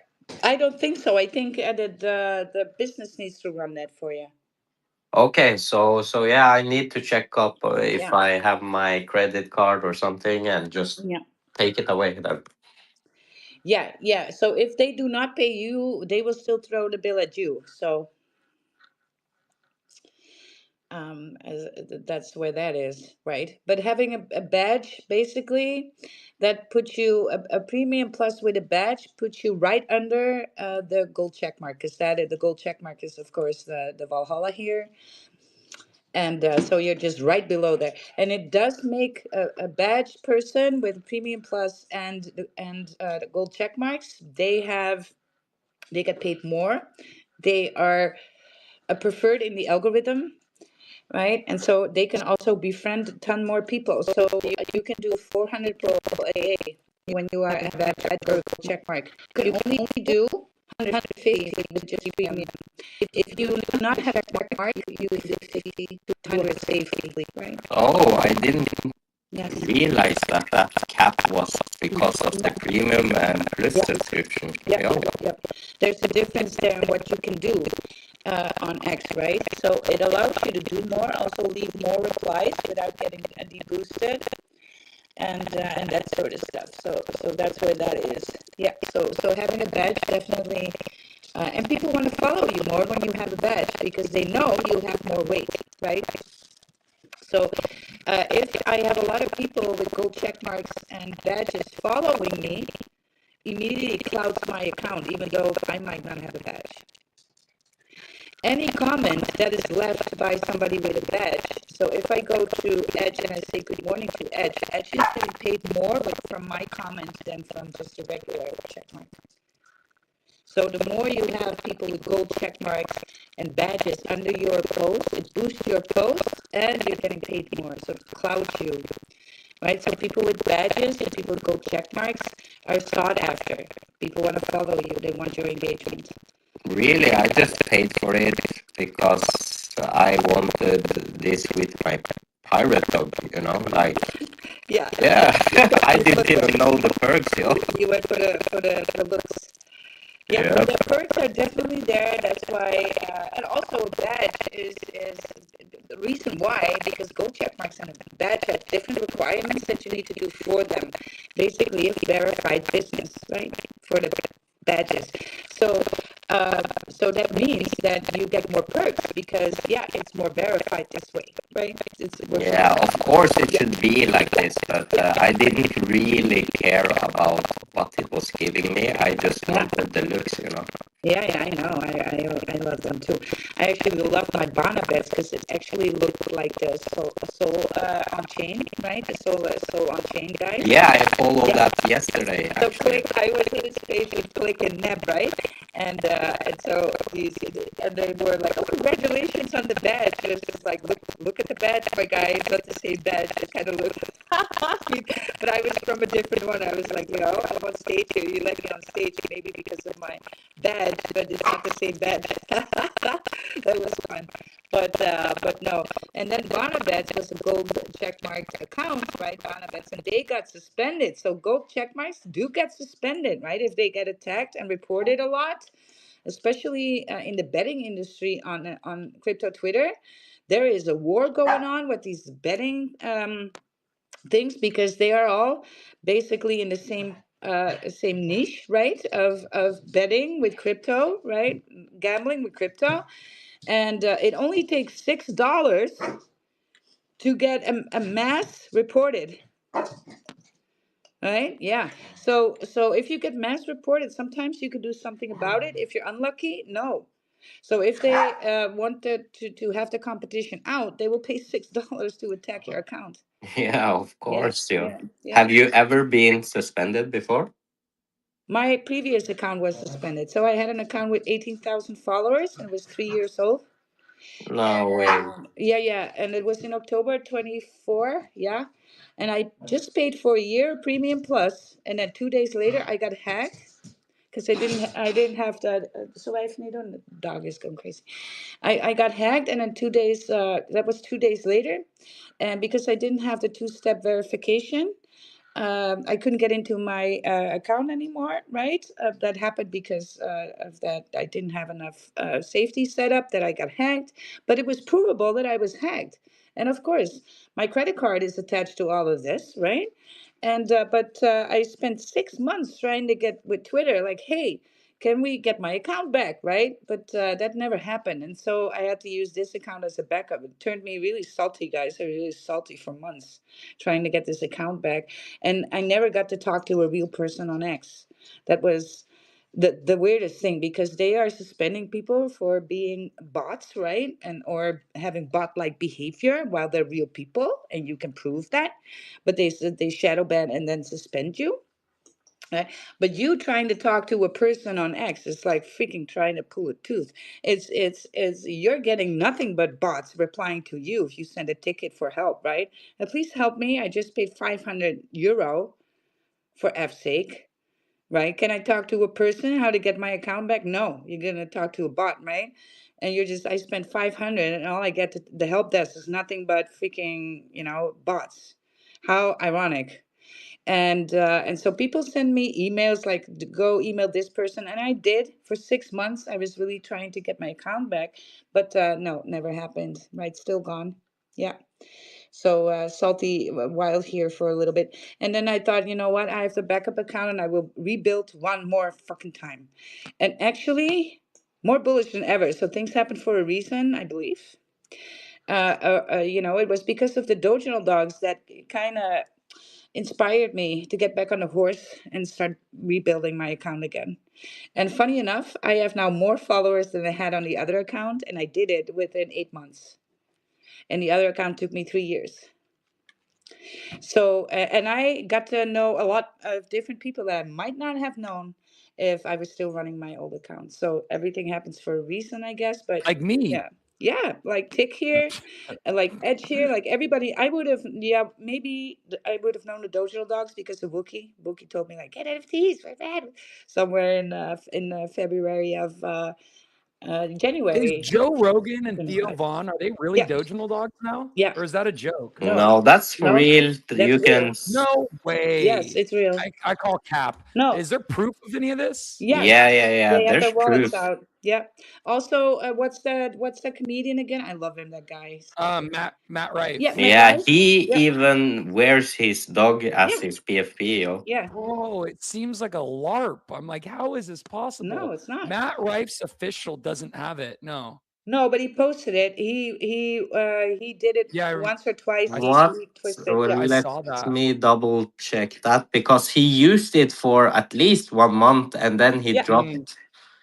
I don't think so. I think that the business needs to run that for you. Okay, so yeah, I need to check up if Yeah. I have my credit card or something and just Yeah. take it away then. Yeah, yeah. So if they do not pay you, they will still throw the bill at you. So that's where that is, right? But having a badge, basically, that puts you a premium plus with a badge puts you right under the gold check mark, because the gold check mark is of course the Valhalla here, and so you're just right below there, and it does make a badge person with premium plus and the gold check marks. They get paid more They are preferred in the algorithm, right? And so they can also befriend a ton more people. So you can do 400 people a day when you are at that check mark. You can only do 150 with just premium. If you do not have a check mark, you use 50 to 100 safely, right? Oh, I didn't Yes. realize that that cap was because of the premium and plus subscription. Yep, Yeah. yep. There's a difference there in what you can do on X, right? So it allows you to do more, also leave more replies without getting deboosted, and that sort of stuff. So that's where that is. Yeah. So having a badge definitely, and people want to follow you more when you have a badge because they know you have more weight, right? So if I have a lot of people with gold check marks and badges following me, immediately clouds my account, even though I might not have a badge. Any comment that is left by somebody with a badge. So if I go to Edge and I say good morning to Edge, Edge is getting paid more from my comment than from just a regular check mark. So the more you have people with gold check marks and badges under your post, it boosts your post and you're getting paid more. So it clouds you, right? So people with badges and people with gold check marks are sought after. People want to follow you. They want your engagement. Really, I just paid for it because I wanted this with my pirate dog, you know, like, Yeah. I didn't even know the perks, yo. You went for the looks. Yeah, Yeah. but the perks are definitely there. That's why, and also a badge is the reason why, because gold check marks and a badge have different requirements that you need to do for them. Basically, a verified business, right? For the badges. So, so that means that you get more perks because, yeah, it's more verified this way, right? Yeah, of course it should be like this, but I didn't really care about what it was giving me. I just wanted the looks, you know. Yeah, I know. I love them too. I actually love my Bana bets because it actually looked like the soul on chain, right? The soul on chain guys. Yeah, I followed that yesterday, So actually. I was in his face with Click and Neb, right? And so and they were like, "Oh, congratulations on the badge." It was just like, look at the badge, my guy. It's not the same badge. It kind of looked. But I was from a different one. I was like, I'm on stage here. You let me on stage maybe because of my badge, but it's not the same badge. That was fun. But no. And then Bonabets was a gold checkmarked account, right? Bonabets, and they got suspended. So gold checkmarks do get suspended, right? If they get attacked and reported a lot, especially in the betting industry on crypto Twitter. There is a war going on with these betting things because they are all basically in the same niche, right? Of betting with crypto, right? Gambling with crypto, and it only takes $6 to get a mass reported. Right? Yeah. So if you get mass reported, sometimes you could do something about it. If you're unlucky, no. So if they wanted to have the competition out, they will pay $6 to attack your account. Yeah, of course, yeah. Yeah. Have you ever been suspended before? My previous account was suspended. So I had an account with 18,000 followers and it was 3 years old. No way. Yeah. And it was in October 24. Yeah. And I just paid for a year premium plus, and then 2 days later I got hacked because I didn't have that. So the dog is going crazy. I got hacked, and then 2 days. That was 2 days later, and because I didn't have the two-step verification, I couldn't get into my account anymore, right? That happened because of that. I didn't have enough safety set up that I got hacked, but it was provable that I was hacked. And of course, my credit card is attached to all of this, right? And but I spent 6 months trying to get with Twitter, like, hey, can we get my account back, right? But that never happened, and so I had to use this account as a backup. It turned me really salty, guys. I was really salty for months trying to get this account back, and I never got to talk to a real person on X. That was the weirdest thing because they are suspending people for being bots, right? And or having bot-like behavior while they're real people, and you can prove that. But they said they shadow ban and then suspend you. Right? But you trying to talk to a person on X is like freaking trying to pull a tooth. It's you're getting nothing but bots replying to you if you send a ticket for help, right? Please help me. I just paid €500 for F's sake, right? Can I talk to a person how to get my account back? No, you're gonna talk to a bot, right? And you're just I spent 500 and all I get to the help desk is nothing but freaking, bots. How ironic. And so people send me emails like go email this person, and I did for 6 months. I was really trying to get my account back, but no, never happened. Right, still gone. Yeah. So salty wild here for a little bit, and then I thought, you know what, I have the backup account and I will rebuild one more fucking time. And actually more bullish than ever. So things happen for a reason, I believe. It was because of the Doginal dogs that kind of inspired me to get back on the horse and start rebuilding my account again. And funny enough, I have now more followers than I had on the other account, and I did it within 8 months. And the other account took me 3 years. So, and I got to know a lot of different people that I might not have known if I was still running my old account. So everything happens for a reason, I guess. But Like me. yeah, yeah, like Tick here, and like Edge here, like everybody. I would have, yeah, maybe I would have known the Dojo dogs because of Wookie. Wookie told me like get NFTs for that somewhere in February of Is January. Joe Rogan and Theo 25. Vaughn, are they really Yeah, Doginal dogs now? yeah, Or is that a joke? no, No, that's for no, real. that's You can. real. No Yes, way. it's real. I call cap. No, Is there proof of any of this? yes, Yeah, yeah, yeah. they have There's their wallets proof. out. Yeah. Also, what's that comedian again? I love him. That guy. Matt Yeah, Rife. Matt Yeah, Rife. he Yeah, even wears his dog as yeah, his PFP. Yo. yeah. Bro, it seems like a LARP. I'm like, how is this No, possible? it's not. Matt Rife's official doesn't have it. No. No, but he posted it. He did it Yeah, once or twice. I, He s- What? he twisted. Well, Yeah, I let saw that. me double check that because he used it for at least 1 month and then he yeah, Mm, dropped.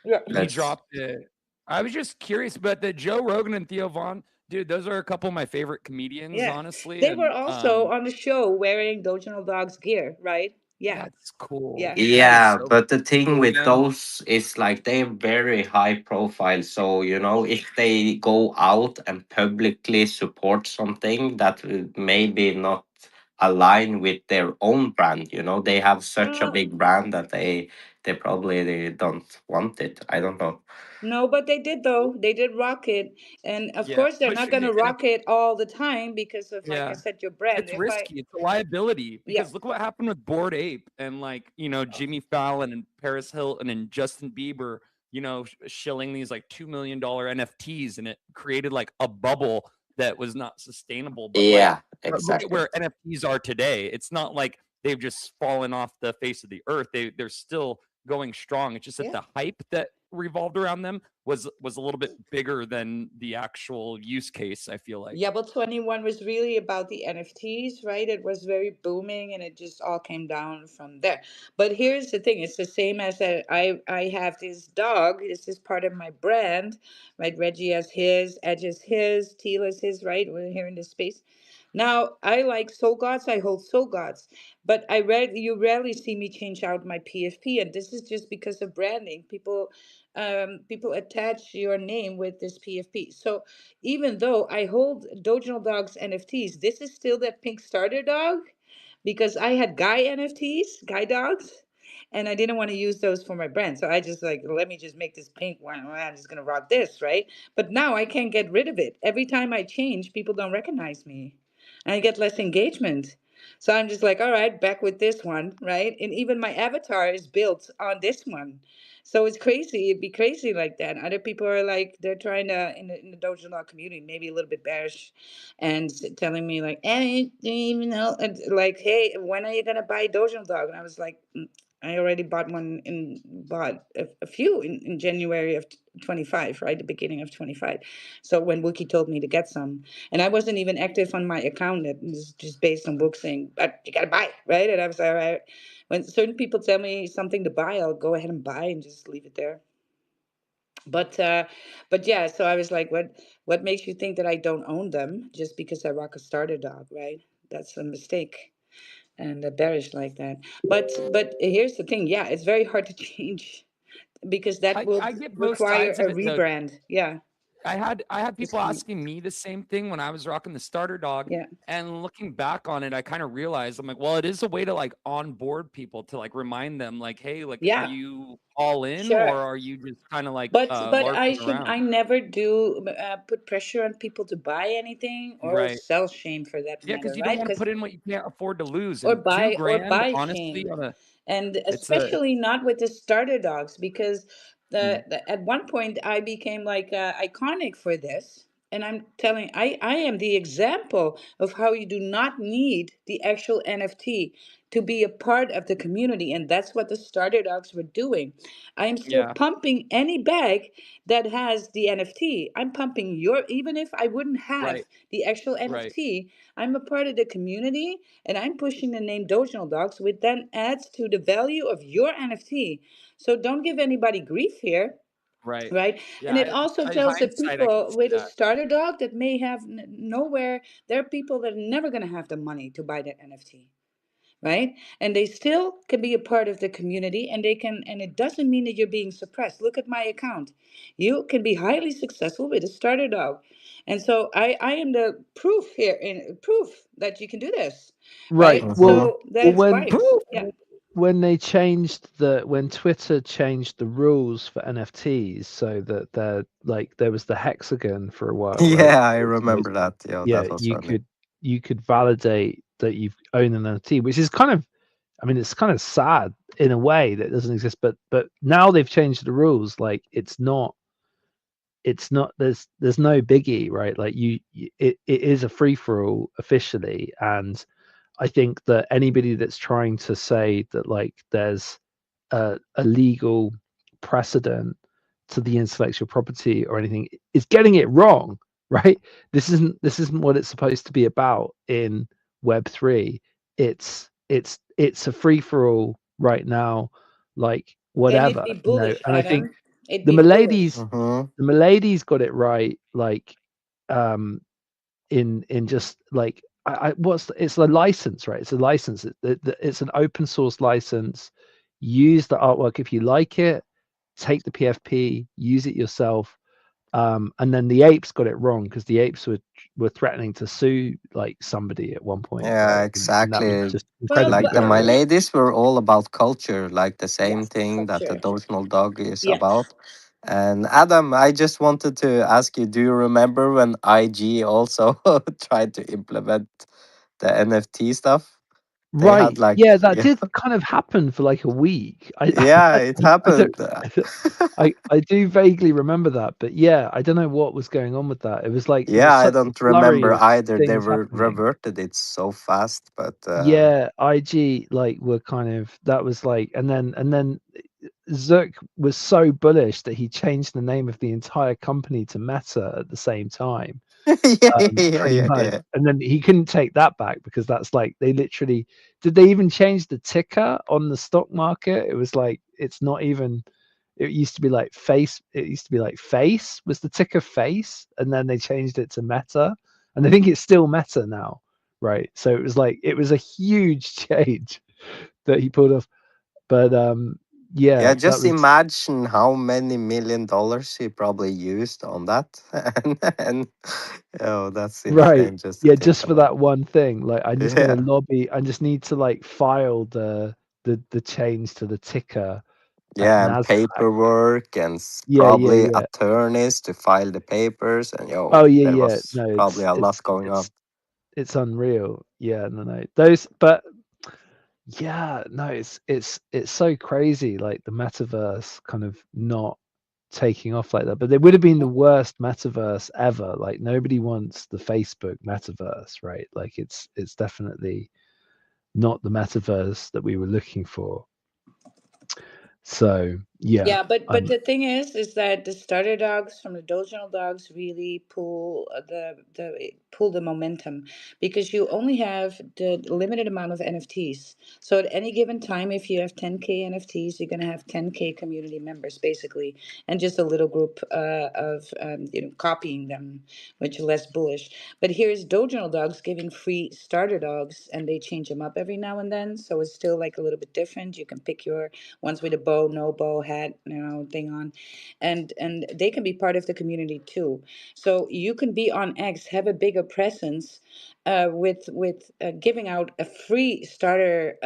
yeah. he Let's. dropped it. I was just curious, but the Joe Rogan and Theo Vaughn, dude, those are a couple of my favorite comedians, Yeah. honestly. They were And also on the show wearing Dojo Dog's gear, right? Yeah, that's cool. yeah. That is Yeah, so but the thing cool, with man. those is like they're very high profile. So, if they go out and publicly support something that will maybe not align with their own brand, they have such a Uh, big brand that they probably they don't want it. I don't know. no, but they did though. They did rock it, and of Yeah, course they're not pushing gonna the rock it all the time because of, like I yeah. said, your brand. It's If I, risky. It's a liability yeah, because look what happened with Bored Ape and Jimmy Fallon and Paris Hilton and Justin Bieber, shilling these like $2 million NFTs, and it created like a bubble that was not sustainable. Yeah, But look at exactly. where NFTs are today. It's not like they've just fallen off the face of the earth. They're still going strong. It's just that yeah. the hype that revolved around them was a little bit bigger than the actual use case, I feel like. Yeah, but 21 was really about the NFTs, right? It was very booming and it just all came down from there. But here's the thing, it's the same as that I have this dog, this is part of my brand, right? Reggie has his, Edge is his, Teal is his, right? We're here in this space. Now, I like Soul Gods, I hold Soul Gods, but you rarely see me change out my PFP, and this is just because of branding. People attach your name with this PFP. So even though I hold Dojo Dog's NFTs, this is still that pink starter dog because I had guy NFTs, guy dogs, and I didn't want to use those for my brand. So I just like, let me just make this pink one. Well, I'm just going to rock this, right? But now I can't get rid of it. Every time I change, people don't recognize me. And I get less engagement. So I'm just like, all right, back with this one, right? And even my avatar is built on this one. So it's crazy. It'd be crazy like that. Other people are like, they're trying to, in the Dojo Law community, maybe a little bit bearish and telling me, like, I don't even know. And like, hey, when are you going to buy Dojo Dog? And I was like, I already bought a few in January of 25, right? The beginning of 25. So when Wookie told me to get some, and I wasn't even active on my account. It was just based on books saying, but you got to buy it, right? And I was like, all right. When certain people tell me something to buy, I'll go ahead and buy and just leave it there. But yeah, so I was like, what makes you think that I don't own them just because I rock a starter dog, right? That's a mistake. and bearish like that. But here's the thing. Yeah, it's very hard to change because that will I get both require sides a of it though. rebrand. Yeah, I had this people point. asking me the same thing when I was rocking the starter dog. Yeah, And looking back on it, I kind of realized I'm like, well, it is a way to like onboard people to like remind them, like, hey, like, are yeah, you all in sure. or are you just kind of like But larping I around? never do put pressure on people to buy anything or Right. sell shame for that Yeah, matter, because you don't right? want to Because put in what you can't afford to lose. or And two buy grand, honestly, shame, on a and it's a especially not with the starter dogs, because mm, at one point I became like iconic for this, and I'm telling I am the example of how you do not need the actual NFT to be a part of the community, and that's what the starter dogs were doing. I am still yeah, pumping any bag that has the NFT. I'm pumping your, even if I wouldn't have right, the actual right, NFT, I'm a part of the community, and I'm pushing the name Dotional Dogs, which then adds to the value of your NFT. So don't give anybody grief here, right. right? Yeah, And it also I tells the hindsight, I can people see with a that. starter dog that may have nowhere, there are people that are never going to have the money to buy that NFT. Right? And they still can be a part of the community, and they can, and it doesn't mean that you're being suppressed. Look at my account. You can be highly successful with a starter dog. And so I am the proof here, in proof that you can do this, Right. right? Mm-hmm. So that Well, it's vibes. Proof. Yeah. when they changed when Twitter changed the rules for NFTs so that they're like there was the hexagon for a while, right? Yeah, I So remember that. Yeah, yeah, that was funny. you could validate that you've owned an NFT, which is kind of, I mean, it's kind of sad in a way that it doesn't exist, but now they've changed the rules. Like it's not there's no biggie, right? Like it is a free for all officially, and I think that anybody that's trying to say that like there's a legal precedent to the intellectual property or anything is getting it wrong, right? This isn't what it's supposed to be about in Web3. It's a free for all right now, like And it whatever, be you know. bullish, And I think Adam. It the be bullish. Milady's Mm-hmm. the Milady's got it right, like in just like it's a license, right? It's a license. It's an open source license. Use the artwork if you like it. Take the PFP, use it yourself. And then the apes got it wrong because the apes were threatening to sue like somebody at one point, Yeah, right? And that was exactly. just Well, incredibly Like the My dangerous. Ladies were all about culture, like the same yes, thing that the culture. Dotional Dog is Yeah. about. And Adam, I just wanted to ask you, do you remember when IG also tried to implement the NFT stuff? They had Right. like, Yeah, that yeah, did kind of happen for like a week. yeah, it I don't happened. I, don't- I do vaguely remember that, but yeah, I don't know what was going on with that. It was Yeah, I such a don't flurry remember of either. They things were happening. reverted it so fast, but Yeah, IG like were kind of that was like and then Zuck was so bullish that he changed the name of the entire company to Meta at the same time, yeah, yeah, pretty yeah, much. yeah. And then he couldn't take that back because that's like they literally did they even change the ticker on the stock market? It was like it's not even it used to be like face was the ticker face, and then they changed it to Meta, and I think it's still Meta now, right? So it was like it was a huge change that he pulled off. But Yeah, yeah, that just was imagine how many $1 million he probably used on that, and oh, that's right. insane just to Yeah, think just for about. that one thing. Like I'm just gonna Yeah, lobby. I just need to like file the change to the ticker at yeah, and Nasdaq. paperwork and Yeah, yeah, probably yeah. attorneys to file the papers, and Oh yo, yeah, there yeah. was No, probably a lot going on. it's unreal. Yeah, no, no. Those, but yeah, no, it's so crazy. Like the metaverse kind of not taking off like that. But it would have been the worst metaverse ever. Like nobody wants the Facebook metaverse, right? Like it's definitely not the metaverse that we were looking for. So Yeah, Yeah, but I'm. the thing is that the starter dogs from the doginal dogs really pull pull the momentum, because you only have the limited amount of NFTs. So at any given time, if you have 10K NFTs, you're gonna have 10K community members basically, and just a little group of copying them, which are less bullish. But here's doginal dogs giving free starter dogs, and they change them up every now and then, so it's still like a little bit different. You can pick your ones with a bow, no bow, hat, thing on, and they can be part of the community too. So you can be on X, have a bigger presence, with giving out a free starter,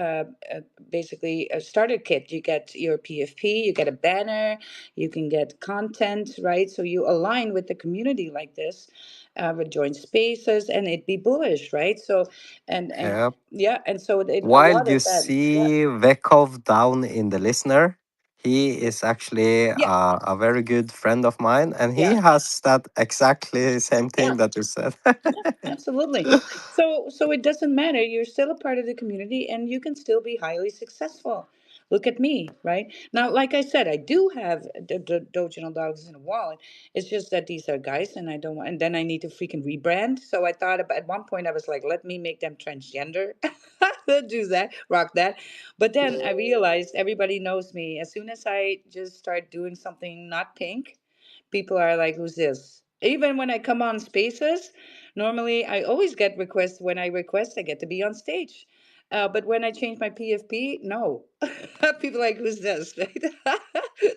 basically a starter kit. You get your PFP, you get a banner, you can get content, right? So you align with the community like this, with joint spaces, and it be bullish, right? So, and Yeah. yeah, and so a While lot you of that, yeah, see Vekov down in the listener, he is actually yeah, a very good friend of mine, and he yeah. has that exactly same Yeah, thing that you said. yeah, absolutely. So it doesn't matter. You're still a part of the community, and you can still be highly successful. Look at me, right? Now, like I said, I do have the Doginal dogs in a wallet. It's just that these are guys, and I don't want. And then I need to freaking rebrand. So I thought about, at one point I was like, let me make them transgender. Do that, rock that. But then I realized everybody knows me. As soon as I just start doing something not pink, people are like, who's this? Even when I come on spaces, normally I always get requests. When I request, I get to be on stage. But when I change my PFP, no. People are like, who's this? Right?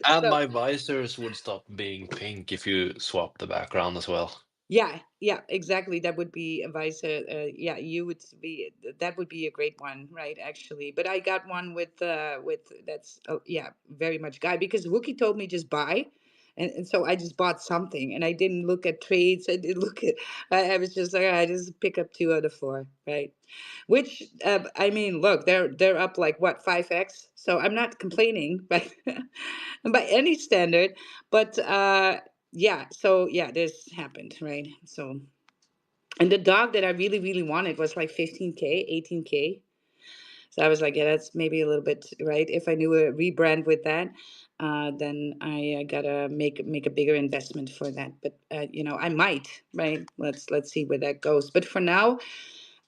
And So my visors would stop being pink if you swap the background as well. yeah, yeah, exactly. That would be advice. Yeah, you would be. That would be a great one, right? Actually, but I got one with that's yeah, very much guy, because Wookie told me just buy, and so I just bought something, and I didn't look at trades. I didn't look at. I was just like, I just pick up two out of four, right? Which I mean, look, they're up like what 5x. So I'm not complaining, right? By any standard, but yeah, so yeah, this happened, right? So, and the dog that I really, really wanted was like 15K, 18K. So I was like, yeah, that's maybe a little bit, right? If I knew a rebrand with that, then I gotta make a bigger investment for that. But I might, right? Let's see where that goes. But for now,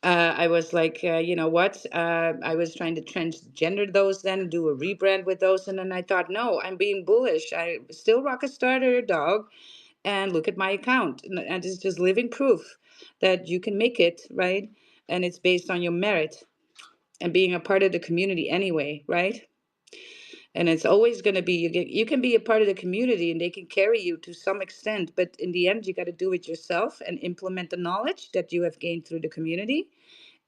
I was like, you know what? I was trying to transgender those, then do a rebrand with those, and then I thought, no, I'm being bullish. I still rock a starter dog, and look at my account, and it's just living proof that you can make it, right? And it's based on your merit and being a part of the community anyway, right? And it's always going to be you can be a part of the community, and they can carry you to some extent, but in the end, you got to do it yourself and implement the knowledge that you have gained through the community,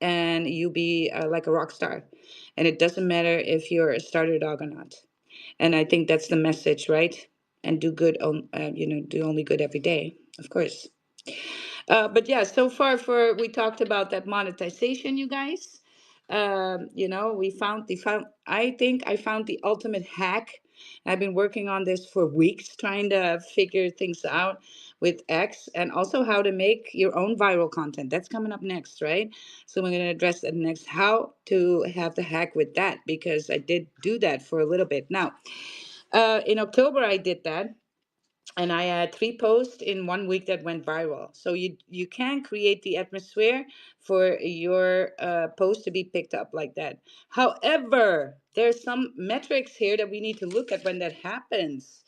and you be like a rock star. And it doesn't matter if you're a starter dog or not. And I think that's the message, right? And do good on, do only good every day, of course. But yeah, so far we talked about that monetization, you guys. We found I think I found the ultimate hack. I've been working on this for weeks, trying to figure things out with X, and also how to make your own viral content. That's coming up next, right? So we're going to address that next, how to have the hack with that, because I did do that for a little bit. Now, in October, I did that, and I had 3 posts in 1 week that went viral. So you can create the atmosphere for your post to be picked up like that. However, there's some metrics here that we need to look at when that happens,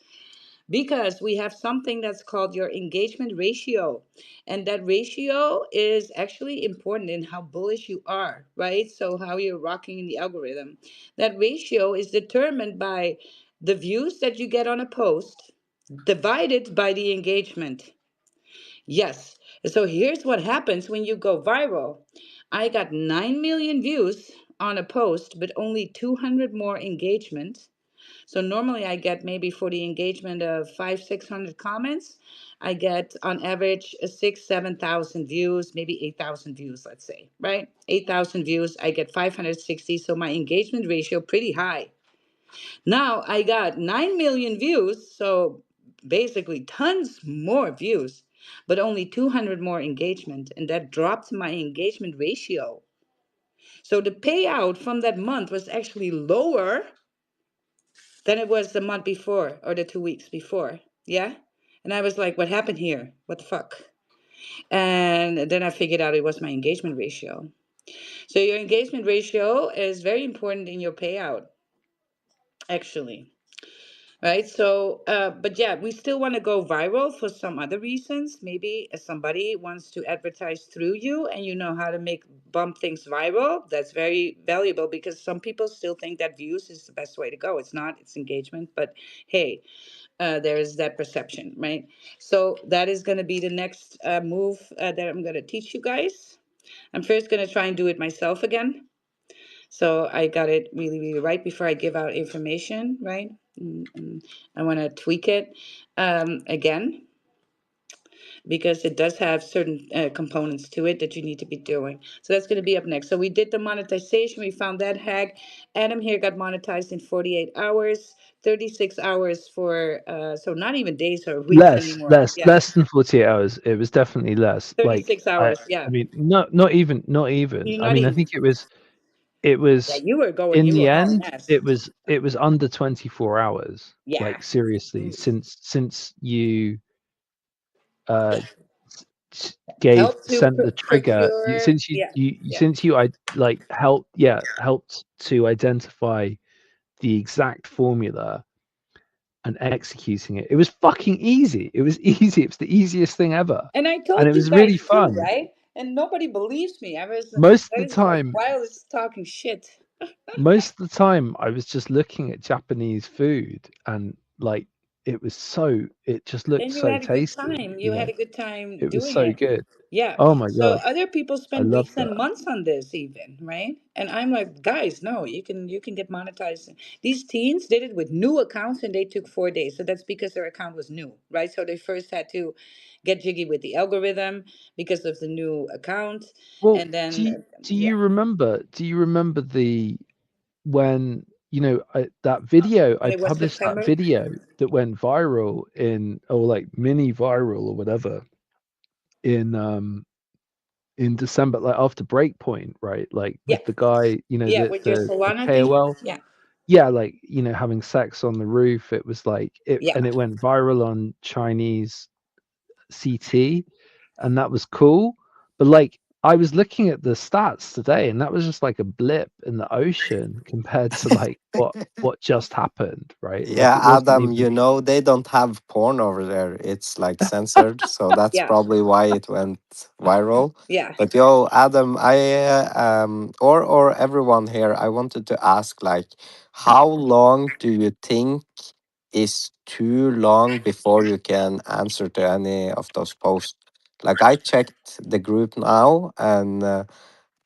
because we have something that's called your engagement ratio, and that ratio is actually important in how bullish you are, right? So how you're rocking in the algorithm. That ratio is determined by the views that you get on a post divided by the engagement. Yes. So here's what happens when you go viral. I got 9 million views on a post, but only 200 more engagement. So normally I get maybe for the engagement of 600 comments, I get on average 7,000 views, maybe 8,000 views, let's say, right? 8,000 views, I get 560. So my engagement ratio pretty high. Now I got 9 million views, so basically tons more views, but only 200 more engagement, and that dropped my engagement ratio. So the payout from that month was actually lower Then it was the month before or the 2 weeks before. Yeah. And I was like, what happened here? What the fuck? And then I figured out it was my engagement ratio. So your engagement ratio is very important in your payout, actually. Right. So, but yeah, we still want to go viral for some other reasons. Maybe if somebody wants to advertise through you and you know how to make bump things viral. That's very valuable because some people still think that views is the best way to go. It's not, it's engagement. But hey, there is that perception, right? So that is going to be the next move that I'm going to teach you guys. I'm first going to try and do it myself again. So I got it really, really right before I give out information, right? I want to tweak it again because it does have certain components to it that you need to be doing. So that's going to be up next. So we did the monetization. We found that hack. Adam here got monetized in 48 hours, 36 hours for, so not even days or weeks Less, anymore. less, Yeah, less than 48 hours. It was definitely less. Like 36 hours. Yeah. I mean, not even, not even. You're I not mean, I even, think it yeah, was you in were the hauling end, ass. it was under 24 hours. Yeah. Like seriously, Mm. since you uh gave Help to sent the trigger, procure. since Yeah. Yeah. since you I like helped to identify the exact formula and executing it. It was fucking easy. It was easy. It was the easiest thing ever. And I And told it you was really guys too, fun. right? And nobody believes me. Most I of the was like, time, Wild is talking shit. I was just looking at Japanese food and like it just looked And you so had a good tasty, time. you You had know. a good time It was doing so it. good. Yeah. Oh my So god, other people I spend loved weeks that. and months on this even, right? And I'm like, guys, no, you can get monetized. These teens did it with new accounts and they took 4 days. So that's because their account was new, right? So they first had to get jiggy with the algorithm because of the new account. Well, And then do you remember the when that video I when it was published, that September. video that went viral in, or like mini viral or whatever, in December, like after Breakpoint, right? Like Yeah. with the guy, Yeah, with your the Solana thing. KOL. Yeah. Yeah, like, having sex on the roof. It was like Yeah. and it went viral on Chinese CT, and that was cool. But like, I was looking at the stats today, and that was just like a blip in the ocean compared to like what just happened, right? Like Yeah, it wasn't Adam, even. they don't have porn over there. It's like censored, so that's Yeah. probably why it went viral. Yeah. But yo, Adam, or everyone here, I wanted to ask, like, how long do you think is too long before you can answer to any of those posts? Like, I checked the group now, and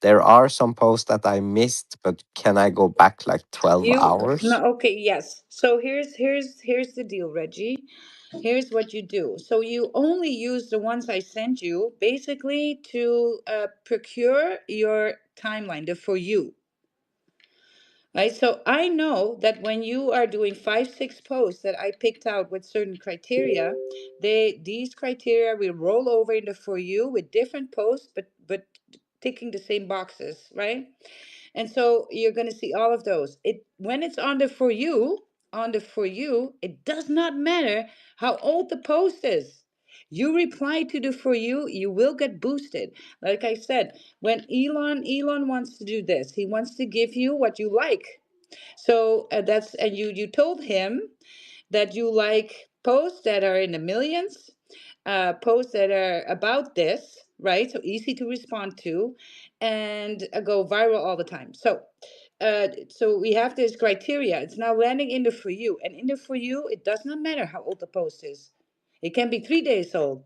there are some posts that I missed, but can I go back like 12 You hours? no, okay, yes. So here's the deal, Reggie. Here's what you do. So you only use the ones I sent you basically to procure your timeline, the for you. Right? So I know that when you are doing 5, 6 posts that I picked out with certain criteria, these criteria will roll over into for you with different posts, but ticking the same boxes, right? And so you're going to see all of those. It when it's on the for you, it does not matter how old the post is. You reply to the for you will get boosted. Like I said, when Elon wants to do this, he wants to give you what you like. So that's and you told him that you like posts that are in the millions, posts that are about this, right? So easy to respond to, and go viral all the time. So we have this criteria. It's now landing in the for you, and in the for you, it does not matter how old the post is. It can be 3 days old.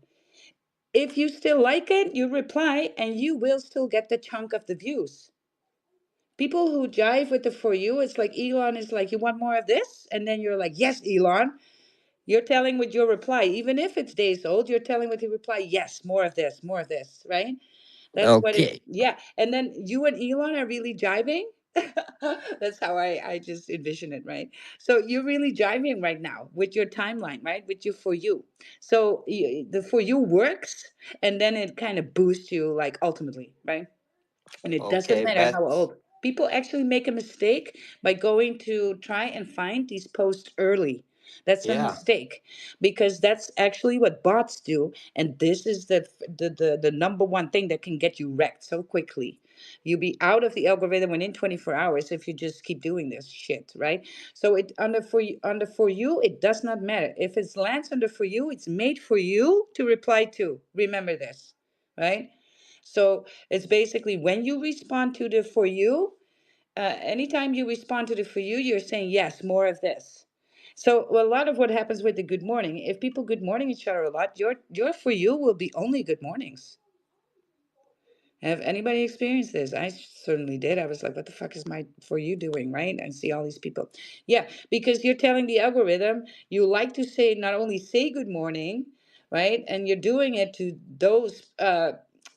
If you still like it, you reply, and you will still get the chunk of the views. People who jive with the for you, it's like Elon is like, you want more of this? And then you're like, yes, Elon. You're telling with your reply, even if it's days old, you're telling with your reply, yes, more of this, right? That's what it, Okay. yeah. And then you and Elon are really jiving. That's how I just envision it, right? So you're really jiving right now with your timeline, right? With your for you. So the for you works, and then it kind of boosts you, like ultimately, right? And it doesn't Okay, matter bet. how old. People actually make a mistake by going to try and find these posts early. That's a Yeah. mistake because that's actually what bots do, and this is the number one thing that can get you wrecked so quickly. You'll be out of the algorithm within 24 hours if you just keep doing this shit, right? So it under for you, it does not matter if it lands under for you. It's made for you to reply to. Remember this, right? So it's basically when you respond to the for you, anytime you respond to the for you, you're saying, yes, more of this. So a lot of what happens with the good morning, if people good morning each other a lot, your for you will be only good mornings. Have anybody experienced this? I certainly did. I was like, what the fuck is my for you doing, right? And see all these people. Yeah, because you're telling the algorithm you like to say not only say good morning, right? And you're doing it to those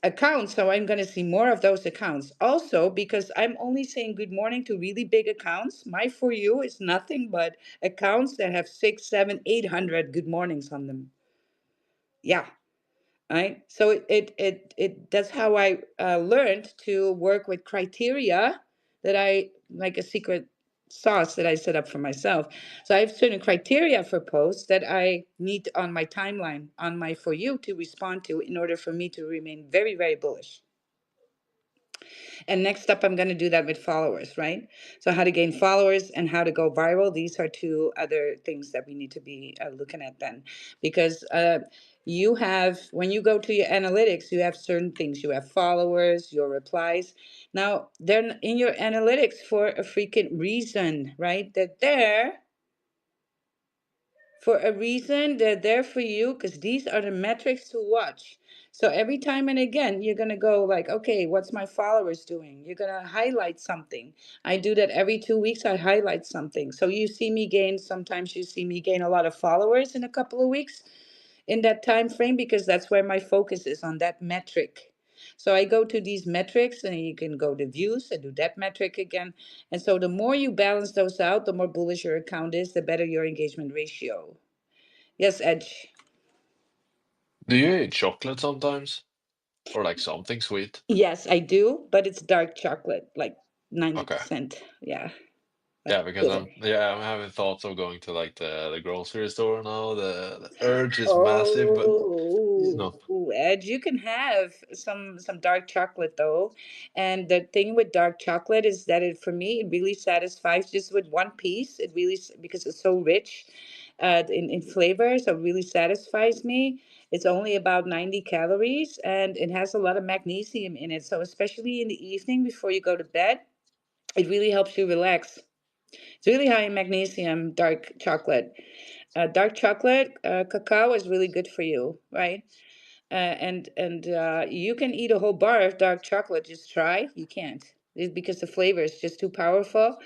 accounts. So I'm going to see more of those accounts. Also, because I'm only saying good morning to really big accounts, my for you is nothing but accounts that have 6, 7, 800 good mornings on them. Yeah, right? So it that's how I learned to work with criteria that I like a secret sauce that I set up for myself. So I have certain criteria for posts that I need on my timeline, on my for you to respond to in order for me to remain very, very bullish. And next up, I'm going to do that with followers, right? So, how to gain followers and how to go viral. These are two other things that we need to be looking at then. Because you have, when you go to your analytics, you have certain things. You have followers, your replies. Now, they're in your analytics for a freaking reason, right? They're there for a reason. They're there for you because these are the metrics to watch. So every time and again, you're going to go like, okay, what's my followers doing? You're going to highlight something. I do that every 2 weeks. I highlight something. So you see me gain, sometimes you see me gain a lot of followers in a couple of weeks in that time frame because that's where my focus is on that metric. So I go to these metrics and you can go to views and do that metric again. And so the more you balance those out, the more bullish your account is, the better your engagement ratio. Yes, Edge. Do you eat chocolate sometimes? Or like something sweet? Yes, I do, but it's dark chocolate, like Okay. 90%. Yeah, Yeah, like because bitter. I'm having thoughts of going to like the grocery store now. The urge is massive, but you Oh, know. Edge, you can have some dark chocolate though. And the thing with dark chocolate is that it for me it really satisfies just with one piece. It really because it's so rich in flavor, so it really satisfies me. It's only about 90 calories and it has a lot of magnesium in it. So especially in the evening before you go to bed, it really helps you relax. It's really high in magnesium, dark chocolate. Dark chocolate, cacao is really good for you, right? And you can eat a whole bar of dark chocolate. Just try. You can't. It's because the flavor is just too powerful.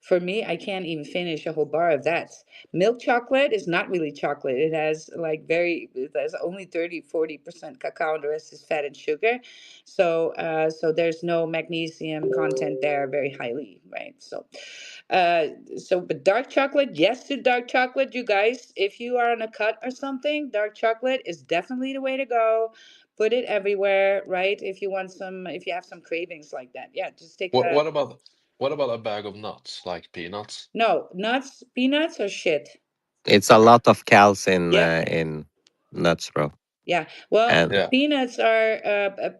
For me, I can't even finish a whole bar of that. Milk chocolate is not really chocolate. It has it has only 30-40% cacao and the rest is fat and sugar. So there's no magnesium content there very highly, right? But dark chocolate, yes to dark chocolate, you guys. If you are on a cut or something, dark chocolate is definitely the way to go. Put it everywhere, right? If you have some cravings like that, yeah, just take What a. what about a bag of nuts, like peanuts? No, nuts, peanuts are shit. It's a lot of cals Yep. in nuts, bro. Yeah. Well, And Yeah. peanuts are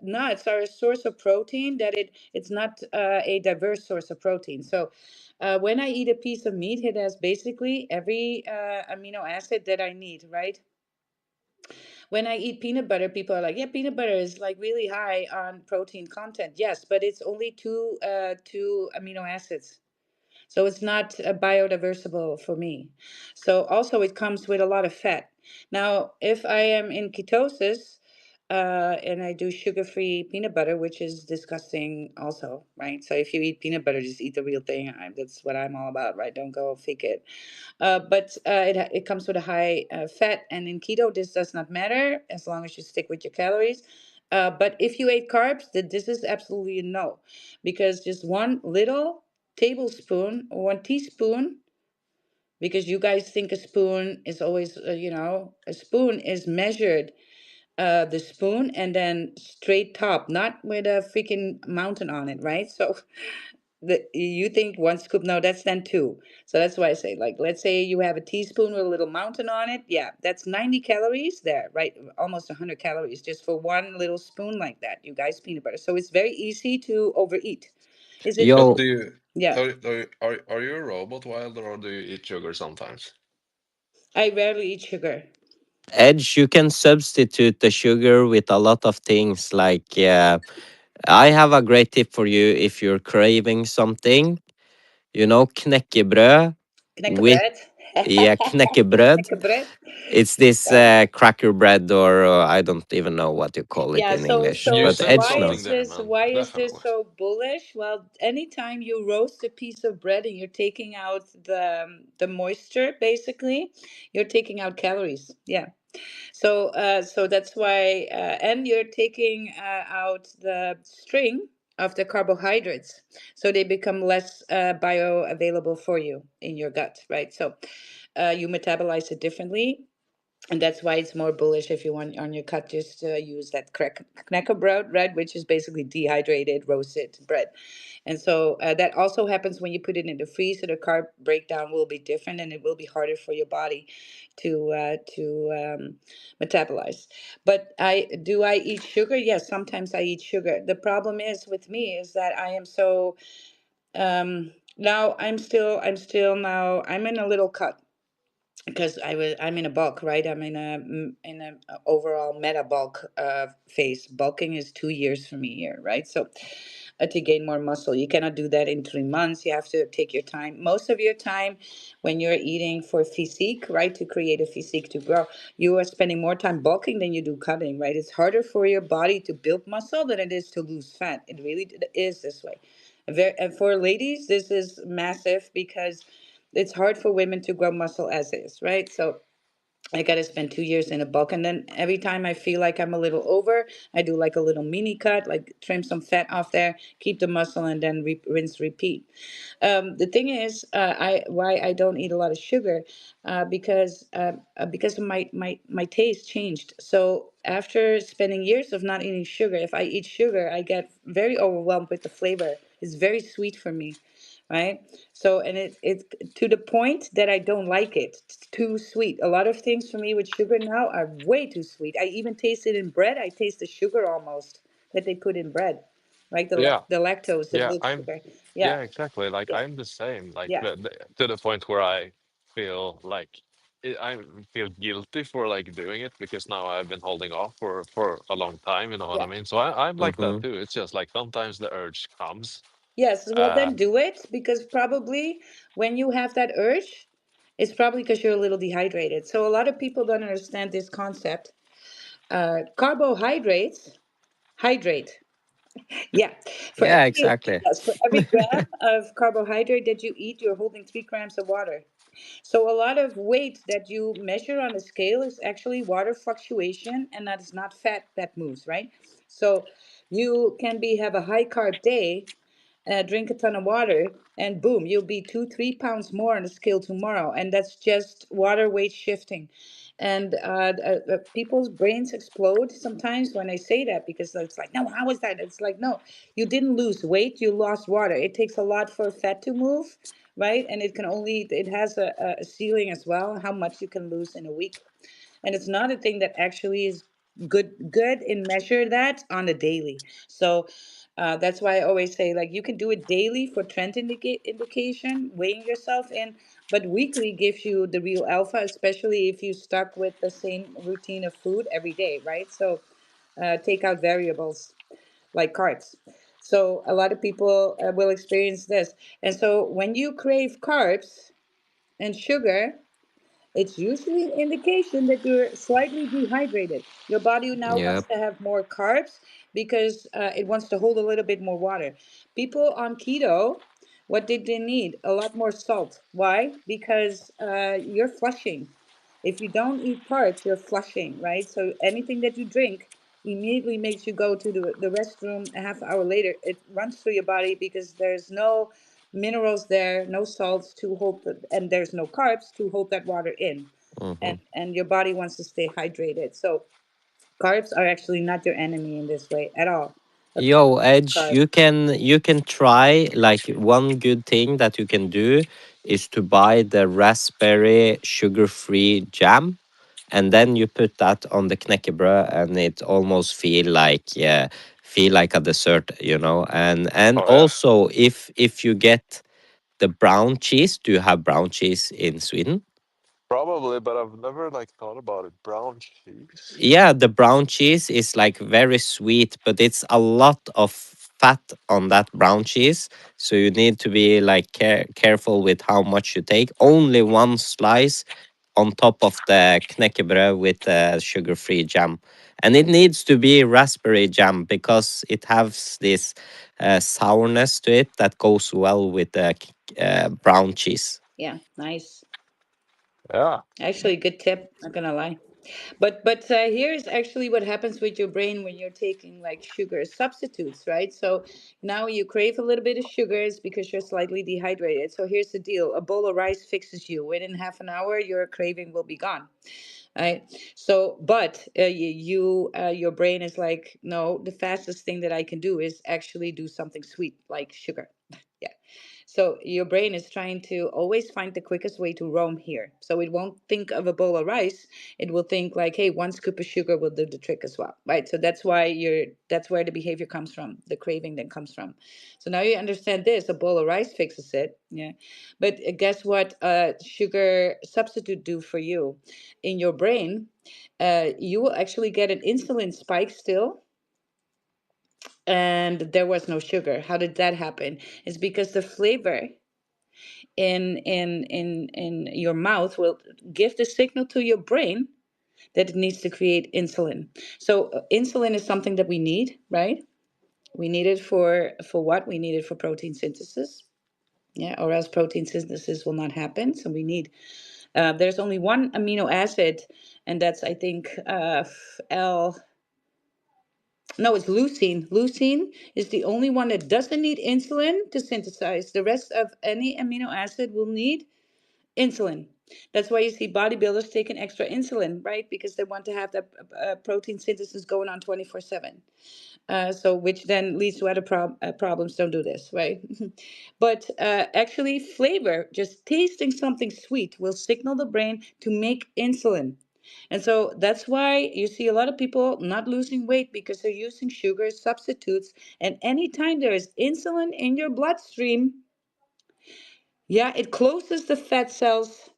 nuts are a source of protein that it's not a diverse source of protein. So when I eat a piece of meat, it has basically every amino acid that I need, right? When I eat peanut butter, people are like, "Yeah, peanut butter is like really high on protein content." Yes, but it's only two amino acids. So it's not biodiversible for me. So also it comes with a lot of fat. Now, if I am in ketosis and I do sugar-free peanut butter, which is disgusting also, right? So if you eat peanut butter, just eat the real thing. That's what I'm all about, right? Don't go fake it. But it comes with a high fat, and in keto, this does not matter as long as you stick with your calories. But if you ate carbs, then this is absolutely a no, because just one little tablespoon or 1 teaspoon, because you guys think a spoon is always, a spoon is measured, the spoon and then straight top, not with a freaking mountain on it, right? So you think 1 scoop? No, that's then two. So that's why I say, like, let's say you have a teaspoon with a little mountain on it. Yeah, that's 90 calories there, right? Almost 100 calories just for one little spoon like that. You guys, peanut butter. So it's very easy to overeat. Is it? But Yo, do you Yeah, are you a robot, Wild, or do you eat sugar sometimes? I rarely eat sugar. Edge, you can substitute the sugar with a lot of things. Like, I have a great tip for you if you're craving something. You know, knäckebröd with, Knäckebröd. yeah, knäckebröd. Knäckebröd. It's this Yeah. cracker bread, or I don't even know what you call it Yeah, in so English, You so but said Edge why something is knows. there, this man. why is this Definitely. so bullish? Well, anytime you roast a piece of bread and you're taking out the moisture, basically, you're taking out calories. Yeah. So that's why, and you're taking out the string of the carbohydrates, so they become less bioavailable for you in your gut, right? So you metabolize it differently, and that's why it's more bullish if you want on your cut. Just use that cracker bread, which is basically dehydrated roasted bread. And so that also happens when you put it in the freezer. The carb breakdown will be different, and it will be harder for your body to metabolize. But I eat sugar? Yes, sometimes I eat sugar. The problem is with me is that I am so now I'm in a little cut because I'm in a bulk, right? I'm in a overall metabolic phase. Bulking is 2 years for me here, right? So to gain more muscle, you cannot do that in 3 months. You have to take your time. Most of your time when you're eating for physique, right, to create a physique to grow, you are spending more time bulking than you do cutting, right? It's harder for your body to build muscle than it is to lose fat. It really is this way. And for ladies, this is massive because it's hard for women to grow muscle as is, right? So I got to spend 2 years in a bulk. And then every time I feel like I'm a little over, I do like a little mini cut, like trim some fat off there, keep the muscle, and then rinse, repeat. The thing is, I why I don't eat a lot of sugar, because of my taste changed. So after spending years of not eating sugar, if I eat sugar, I get very overwhelmed with the flavor. It's very sweet for me, right? So, and it's to the point that I don't like it. It's too sweet. A lot of things for me with sugar now are way too sweet. I even taste it in bread. I taste the sugar almost that they put in bread, like Yeah, the lactose, the yeah, milk I'm sugar. Yeah, yeah, exactly. Like yeah, I'm the same. Like yeah, to the point where I feel like I feel guilty for like doing it because now I've been holding off for a long time. You know what I yeah. mean? So I'm like that Mm-hmm. too. It's just like sometimes the urge comes. Yes, well Uh, then do it, because probably when you have that urge, it's probably because you're a little dehydrated. So a lot of people don't understand this concept. Carbohydrates hydrate. Yeah, for Yeah, every exactly. yes, for every gram of carbohydrate that you eat, you're holding 3 grams of water. So a lot of weight that you measure on a scale is actually water fluctuation, and that is not fat that moves, right? So you can have a high carb day, drink a ton of water, and boom, you'll be 2 3 pounds more on the scale tomorrow. And that's just water weight shifting. And people's brains explode sometimes when I say that, because it's like, no, how is that? It's like, no, you didn't lose weight, you lost water. It takes a lot for fat to move, right? And it has a ceiling as well, how much you can lose in a week. And it's not a thing that actually is good in measure that on a daily. So that's why I always say, like, you can do it daily for trend indication, weighing yourself in, but weekly gives you the real alpha, especially if you stuck with the same routine of food every day, right? So take out variables like carbs. So a lot of people will experience this. And so when you crave carbs and sugar, it's usually an indication that you're slightly dehydrated. Your body now wants Yep. to have more carbs because it wants to hold a little bit more water. People on keto, what did they need? A lot more salt. Why? Because you're flushing. If you don't eat carbs, you're flushing, right? So anything that you drink immediately makes you go to the restroom a half hour later. It runs through your body because there's no minerals there, no salts to hold and there's no carbs to hold that water in. Mm-hmm. And your body wants to stay hydrated. So carbs are actually not your enemy in this way at all. Yo, Edge, carb. you can try, like, one good thing that you can do is to buy the raspberry sugar-free jam, and then you put that on the knäckebröd, and it almost feel like, yeah, feel like a dessert, you know. And Oh yeah, also, if you get the brown cheese, do you have brown cheese in Sweden? probably, but I've never like thought about it. Brown cheese. Yeah, the brown cheese is like very sweet, but it's a lot of fat on that brown cheese. So you need to be like careful with how much you take. Only one slice on top of the knäckebröd with the sugar-free jam. And it needs to be raspberry jam because it has this sourness to it that goes well with the brown cheese. Yeah, nice. Yeah. Actually, good tip. Not gonna lie. But here's actually what happens with your brain when you're taking like sugar substitutes, right? So now you crave a little bit of sugars because you're slightly dehydrated. So here's the deal: a bowl of rice fixes you. Within half an hour, your craving will be gone. Right. So, but your brain is like, no, the fastest thing that I can do is actually do something sweet like sugar. Yeah. So your brain is trying to always find the quickest way to roam here. So it won't think of a bowl of rice. It will think like, hey, one scoop of sugar will do the trick as well. Right. So that's where the behavior comes from, the craving then comes from. So now you understand this. A bowl of rice fixes it. Yeah. But guess what sugar substitute do for you? In your brain, you will actually get an insulin spike still, and there was no sugar. How did that happen? It's because the flavor in your mouth will give the signal to your brain that it needs to create insulin. So insulin is something that we need, right? We need it for what? We need it for protein synthesis. Yeah, or else protein synthesis will not happen. So we need there's only one amino acid, and that's I think L. No, it's leucine. Leucine is the only one that doesn't need insulin to synthesize. The rest of any amino acid will need insulin. That's why you see bodybuilders taking extra insulin, right? Because they want to have that protein synthesis going on 24/7. So which then leads to other problems. Don't do this, right? But actually, flavor, just tasting something sweet, will signal the brain to make insulin. And so that's why you see a lot of people not losing weight because they're using sugar substitutes. And anytime there is insulin in your bloodstream, yeah, it closes the fat cells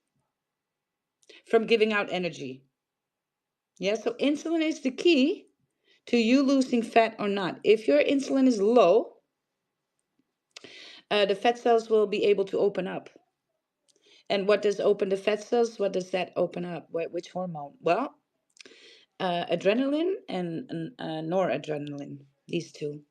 from giving out energy. Yeah, so insulin is the key to you losing fat or not. If your insulin is low, the fat cells will be able to open up. And what does open the fat cells? What does that open up? Which hormone? Well, adrenaline and noradrenaline, these two.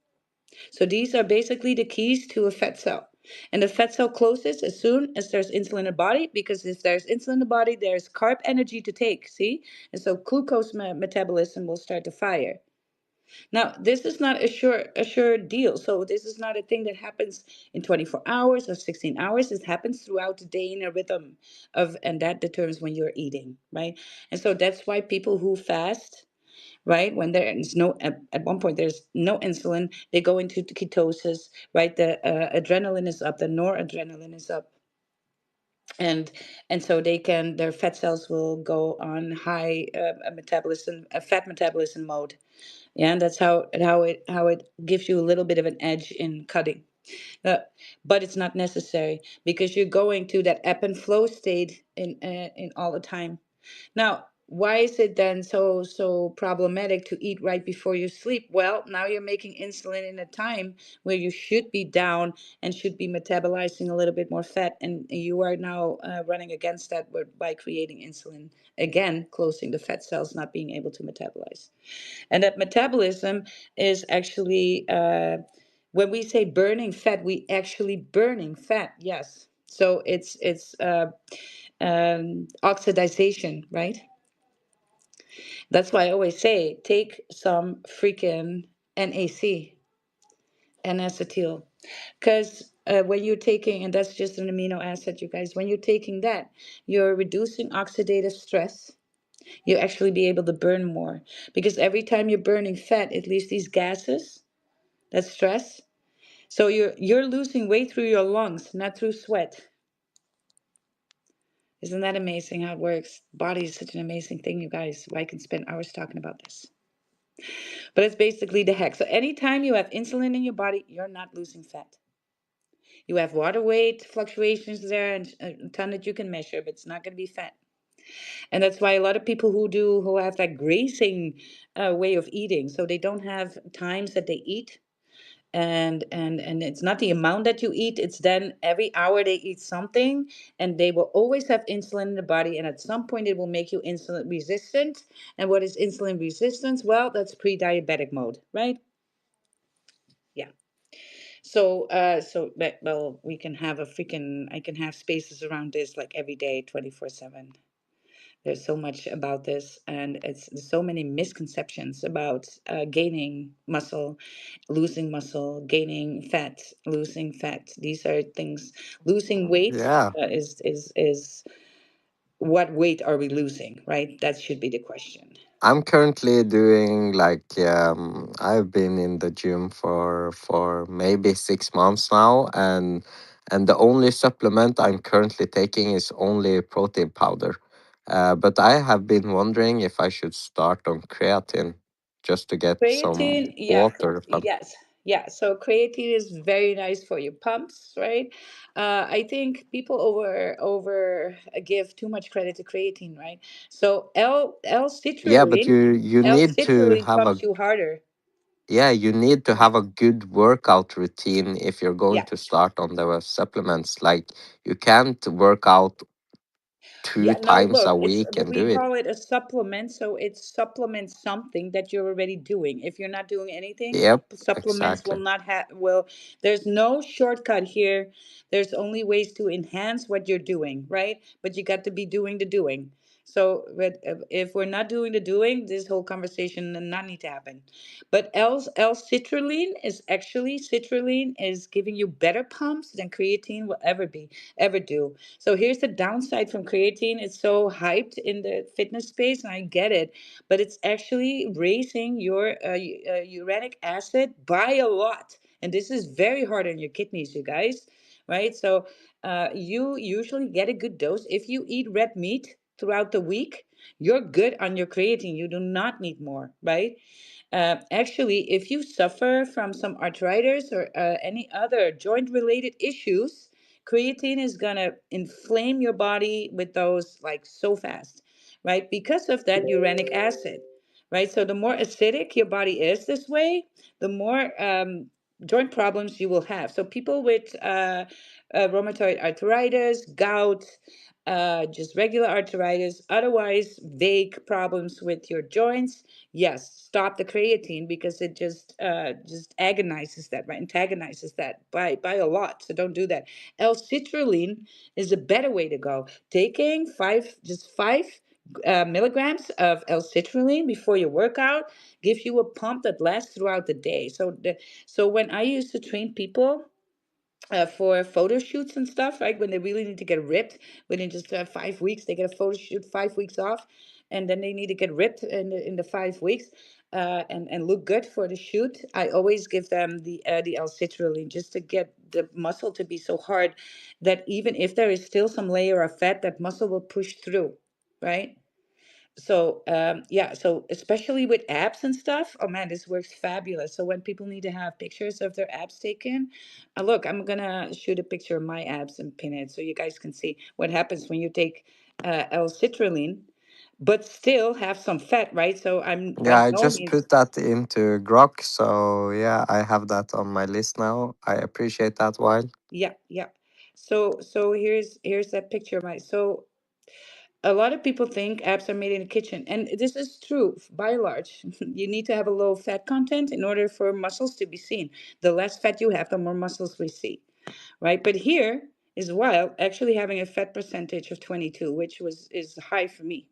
So these are basically the keys to a fat cell. And the fat cell closes as soon as there's insulin in the body, because if there's insulin in the body, there's carb energy to take, see? And so glucose metabolism will start to fire. Now, this is not a sure deal. So this is not a thing that happens in 24 hours or 16 hours. It happens throughout the day in a rhythm of, and that determines when you're eating, right? And so that's why people who fast, right, when there is no, at one point there's no insulin, they go into ketosis, right? The adrenaline is up, the noradrenaline is up, and so they can, their fat cells will go on high metabolism, fat metabolism mode. Yeah, and that's how it gives you a little bit of an edge in cutting. Uh, but it's not necessary because you're going to that ebb and flow state in all the time. Now, why is it then so problematic to eat right before you sleep? Well, now you're making insulin in a time where you should be down and should be metabolizing a little bit more fat, and you are now running against that by creating insulin again, closing the fat cells, not being able to metabolize. And that metabolism is actually, when we say burning fat, we actually burning fat. Yes. So it's oxidization, right? That's why I always say take some freaking NAC, N-acetyl, because when you're taking, and that's just an amino acid, you guys, when you're taking that, you're reducing oxidative stress. You actually be able to burn more because every time you're burning fat, it leaves these gases, That's stress. So you're losing weight through your lungs, not through sweat. Isn't that amazing how it works? Body is such an amazing thing, you guys. I can spend hours talking about this. But it's basically the heck. So anytime you have insulin in your body, you're not losing fat. You have water weight fluctuations there and a ton that you can measure, but it's not going to be fat. And that's why a lot of people who have that grazing way of eating, so they don't have times that they eat, and it's not the amount that you eat, it's then every hour they eat something, and they will always have insulin in the body, and at some point it will make you insulin resistant. And what is insulin resistance? Well, that's pre-diabetic mode, right? Yeah. So that, well, we can have a freaking, I can have spaces around this like every day, 24/7. There's so much about this, and it's there's so many misconceptions about gaining muscle, losing muscle, gaining fat, losing fat. These are things. Losing weight Yeah. is what weight are we losing, right? That should be the question. I'm currently doing like I've been in the gym for maybe 6 months now, and the only supplement I'm currently taking is only protein powder. But I have been wondering if I should start on creatine just to get some Creatine, yeah, water. yes, yeah. So creatine is very nice for your pumps, right? I think people over give too much credit to creatine, right? So Yeah, but you need to L-citrulline have a pumps you harder. yeah, you need to Yeah, have a good workout routine if you're going yeah. to start on the supplements. Like you can't work out two Yeah, no, times look, a it's week and we do it. call it a supplement, so it supplements something that you're already doing. If you're not doing anything, Yep, supplements will exactly. not have will there's no shortcut here. There's only ways to enhance what you're doing, right? But you got to be doing the doing. So, but if we're not doing the doing, this whole conversation does not need to happen. But L-citrulline is actually citrulline is giving you better pumps than creatine will ever do. So here's the downside from creatine. It's so hyped in the fitness space, and I get it, but it's actually raising your uranic acid by a lot. And this is very hard on your kidneys, you guys, right? So you usually get a good dose. If you eat red meat throughout the week, you're good on your creatine. You do not need more, right? Actually, if you suffer from some arthritis or any other joint related issues, creatine is going to inflame your body with those like so fast, right? Because of that uranic acid, right? So the more acidic your body is this way, the more joint problems you will have. So people with rheumatoid arthritis, gout, just regular arthritis, otherwise vague problems with your joints, yes, stop the creatine because it just agonizes that, right? Antagonizes that by a lot. So don't do that. L-citrulline is a better way to go. Taking five milligrams of L-citrulline before your workout gives you a pump that lasts throughout the day. So when I used to train people for photo shoots and stuff, right? When they really need to get ripped within just 5 weeks, they get a photo shoot, 5 weeks off, and then they need to get ripped in the 5 weeks and look good for the shoot. I always give them the L-citrulline just to get the muscle to be so hard that even if there is still some layer of fat, that muscle will push through, right? So yeah, so especially with abs and stuff, oh man, this works fabulous. So when people need to have pictures of their abs taken, look, I'm gonna shoot a picture of my abs and pin it so you guys can see what happens when you take L-citrulline, but still have some fat, right? So I'm Yeah, by I no just means, put that into Grok, so yeah, I have that on my list now. I appreciate that, While. yeah, yeah. So here's that picture of my so a lot of people think apps are made in the kitchen, and this is true by and large. You need to have a low fat content in order for muscles to be seen. The less fat you have, the more muscles we see, right? But here is wild, actually having a fat percentage of 22, which is high for me.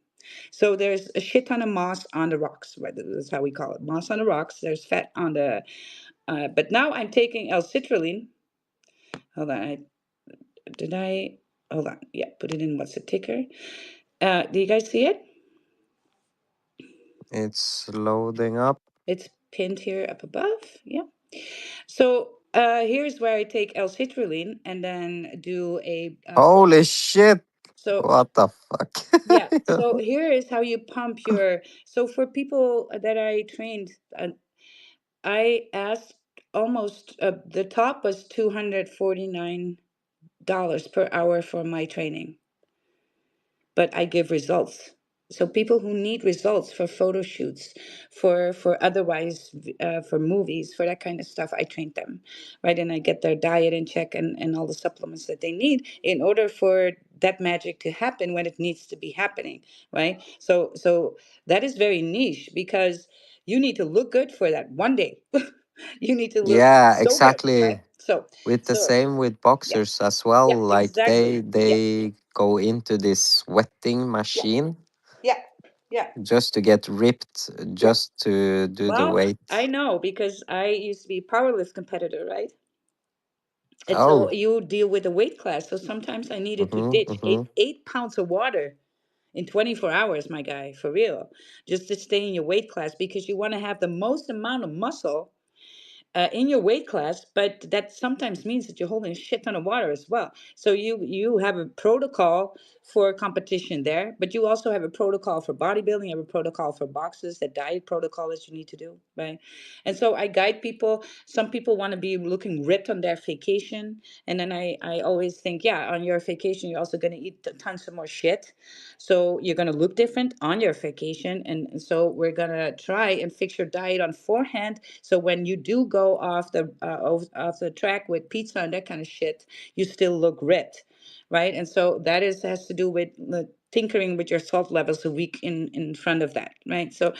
So there's a shit ton of moss on the rocks, right? That's how we call it, moss on the rocks. There's fat on the, but now I'm taking L-citrulline. Hold on, did I? Hold on, yeah, put it in. What's the ticker? Do you guys see it? It's loading up. It's pinned here up above. Yeah. So here's where I take L-citrulline and then do a Holy shit! so What the fuck? yeah. So here is how you pump your. So for people that I trained, I asked almost the top was $249 per hour for my training, but I give results. So people who need results for photo shoots, for otherwise for movies, for that kind of stuff, I train them, right? And I get their diet in check and all the supplements that they need in order for that magic to happen when it needs to be happening, right? So that is very niche because you need to look good for that one day. You need to look Yeah, so good, right? exactly. So With the so same with yeah, boxers as well. yeah, Like exactly. Yeah, they go into this sweating yeah, machine yeah, yeah. just to get ripped, Yeah. just to do the Well, weight. I know because I used to be a powerlift competitor, right? And so Oh. you deal with a weight class. So sometimes I needed to Mm-hmm, ditch mm-hmm. 8 pounds of water in 24 hours, my guy, for real, just to stay in your weight class because you want to have the most amount of muscle in your weight class, but that sometimes means that you're holding a shit ton of water as well. So you have a protocol for competition there, but you also have a protocol for bodybuilding. You have a protocol for boxes, that diet protocol that you need to do, right? And so I guide people. Some people want to be looking ripped on their vacation, and then I always think, yeah, on your vacation you're also going to eat tons of more shit, so you're going to look different on your vacation, and so we're going to try and fix your diet on forehand so when you do go off the track with pizza and that kind of shit, you still look ripped, right? And so that is has to do with the tinkering with your salt levels a week in front of that, right? So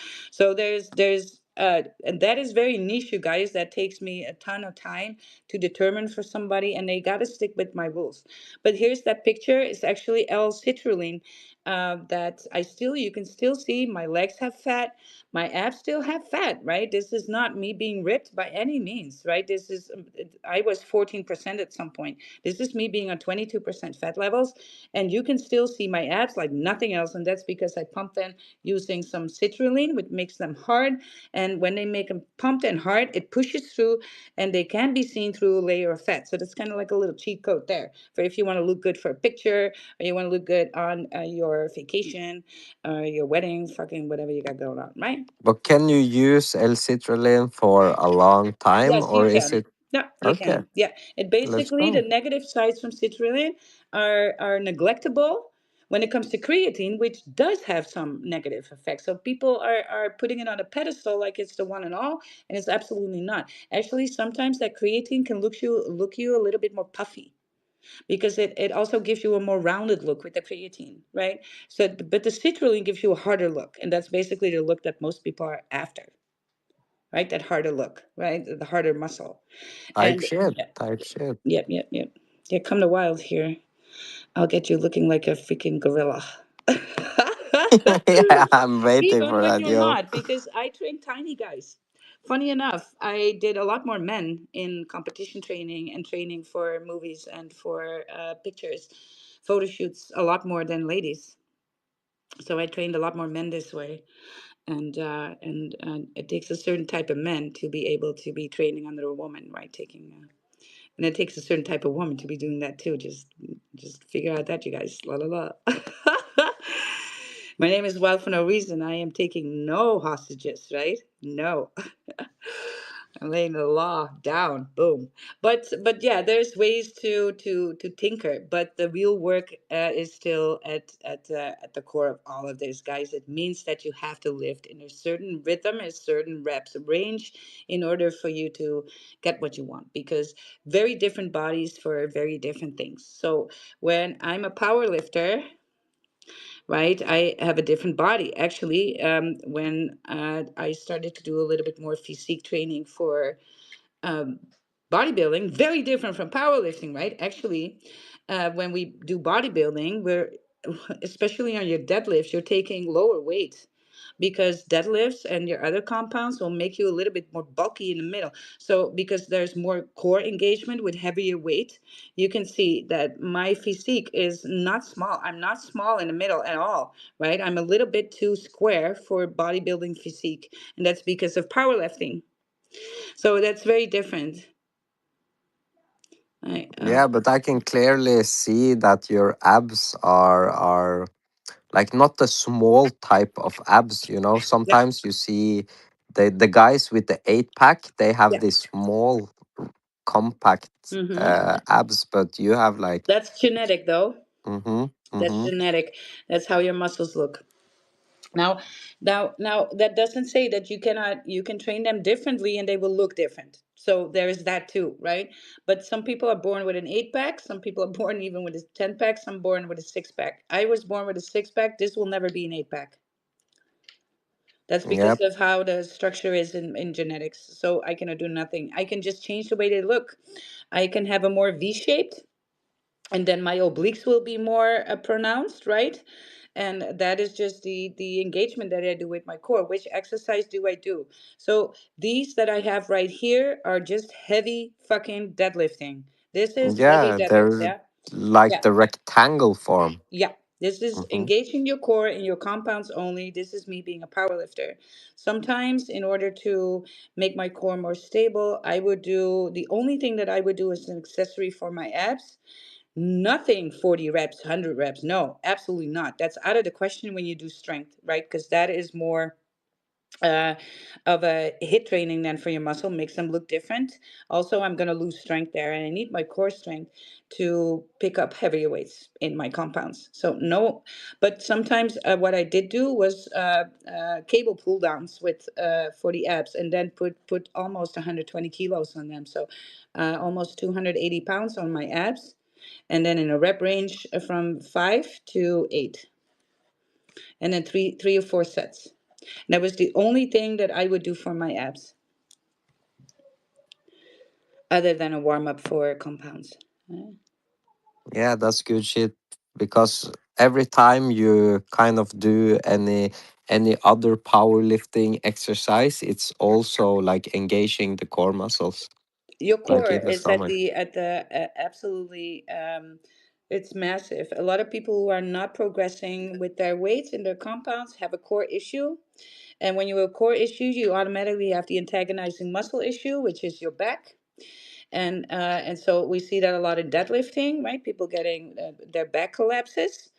there's and that is very niche, you guys. That takes me a ton of time to determine for somebody, and they got to stick with my rules. But here's that picture. It's actually L-citrulline that I still, you can still see my legs have fat, my abs still have fat, right? This is not me being ripped by any means, right? This is, I was 14% at some point. This is me being on 22% fat levels, and you can still see my abs like nothing else. And that's because I pump them using some citrulline, which makes them hard. And when they make them pumped and hard, it pushes through and they can be seen through a layer of fat. So that's kind of like a little cheat code there for if you want to look good for a picture or you want to look good on your vacation or your wedding, fucking whatever you got going on, right? But can you use L-citrulline for a long time, Yes, you or is can. it Yeah, you okay? can. Yeah. It Let's basically, the go. negative sides from citrulline are neglectable when it comes to creatine, which does have some negative effects. So people are putting it on a pedestal like it's the one and all, and it's absolutely not. Actually, sometimes that creatine can look you a little bit more puffy because it also gives you a more rounded look with the creatine, right? So, but the citrulline gives you a harder look, and that's basically the look that most people are after, right? That harder look, right? The harder muscle. Type And shit. yeah, Type shit. yep. Yeah, come to Wild here. I'll get you looking like a freaking gorilla. Yeah, I'm waiting Even for when that, you're yo. not, because I train tiny guys. Funny enough, I did a lot more men in competition training and training for movies and for pictures, photo shoots, a lot more than ladies. So I trained a lot more men this way. And it takes a certain type of men to be able to be training under a woman, right? And it takes a certain type of woman to be doing that too. Just figure out that, you guys. La la la. My name is Wild for no reason. I am taking no hostages, right? No. I'm laying the law down. Boom. But yeah, there's ways to tinker, but the real work is still at the core of all of this, guys. It means that you have to lift in a certain rhythm, a certain reps range, in order for you to get what you want. Because very different bodies for very different things. So when I'm a power lifter, right, I have a different body. Actually, when I started to do a little bit more physique training for um, bodybuilding, very different from powerlifting, right? Actually, when we do bodybuilding, we're especially on your deadlifts, you're taking lower weights because deadlifts and your other compounds will make you a little bit more bulky in the middle. So because there's more core engagement with heavier weight, you can see that my physique is not small. I'm not small in the middle at all, right? I'm a little bit too square for bodybuilding physique, and that's because of powerlifting. So that's very different. Yeah, but I can clearly see that your abs are like not the small type of abs, you know. Yeah, Sometimes you see the guys with the 8 pack, they have yeah. this small compact abs, but you have like That's genetic, though. mm-hmm, That's mm-hmm. genetic. That's how your muscles look. Now, that doesn't say that you cannot. You can train them differently, and they will look different. So there is that too, right? But some people are born with an 8 pack. Some people are born even with a 10 pack. Some born with a 6 pack. I was born with a 6 pack. This will never be an 8 pack. That's because Yep. of how the structure is in genetics. So I cannot do nothing. I can just change the way they look. I can have a more V-shaped, and then my obliques will be more pronounced, right? And that is just the engagement that I do with my core. Which exercise do I do? So these that I have right here are just heavy fucking deadlifting. This is heavy Yeah, deadlifts, they're yeah. like Yeah. the rectangle form. Yeah, this is Mm-hmm. engaging your core and your compounds only. This is me being a power lifter. Sometimes, in order to make my core more stable, I would do the only thing that I would do as an accessory for my abs. Nothing 40 reps, 100 reps. No, absolutely not. That's out of the question when you do strength, right? Because that is more uh, of a hit training then for your muscle, makes them look different. Also, I'm going to lose strength there, and I need my core strength to pick up heavier weights in my compounds. So no, but sometimes what I did do was cable pull downs with for the abs, and then put almost 120 kilos on them. So almost 280 pounds on my abs, and then in a rep range from 5 to 8, and then three or four sets. That was the only thing that I would do for my abs, other than a warm up for compounds. Yeah, that's good shit. Because every time you kind of do any other powerlifting exercise, it's also like engaging the core muscles, Your like core in the is at stomach. the absolutely. It's massive. A lot of people who are not progressing with their weights and their compounds have a core issue. And when you have a core issue, you automatically have the antagonizing muscle issue, which is your back. And so we see that a lot in deadlifting, right? People getting their back collapses,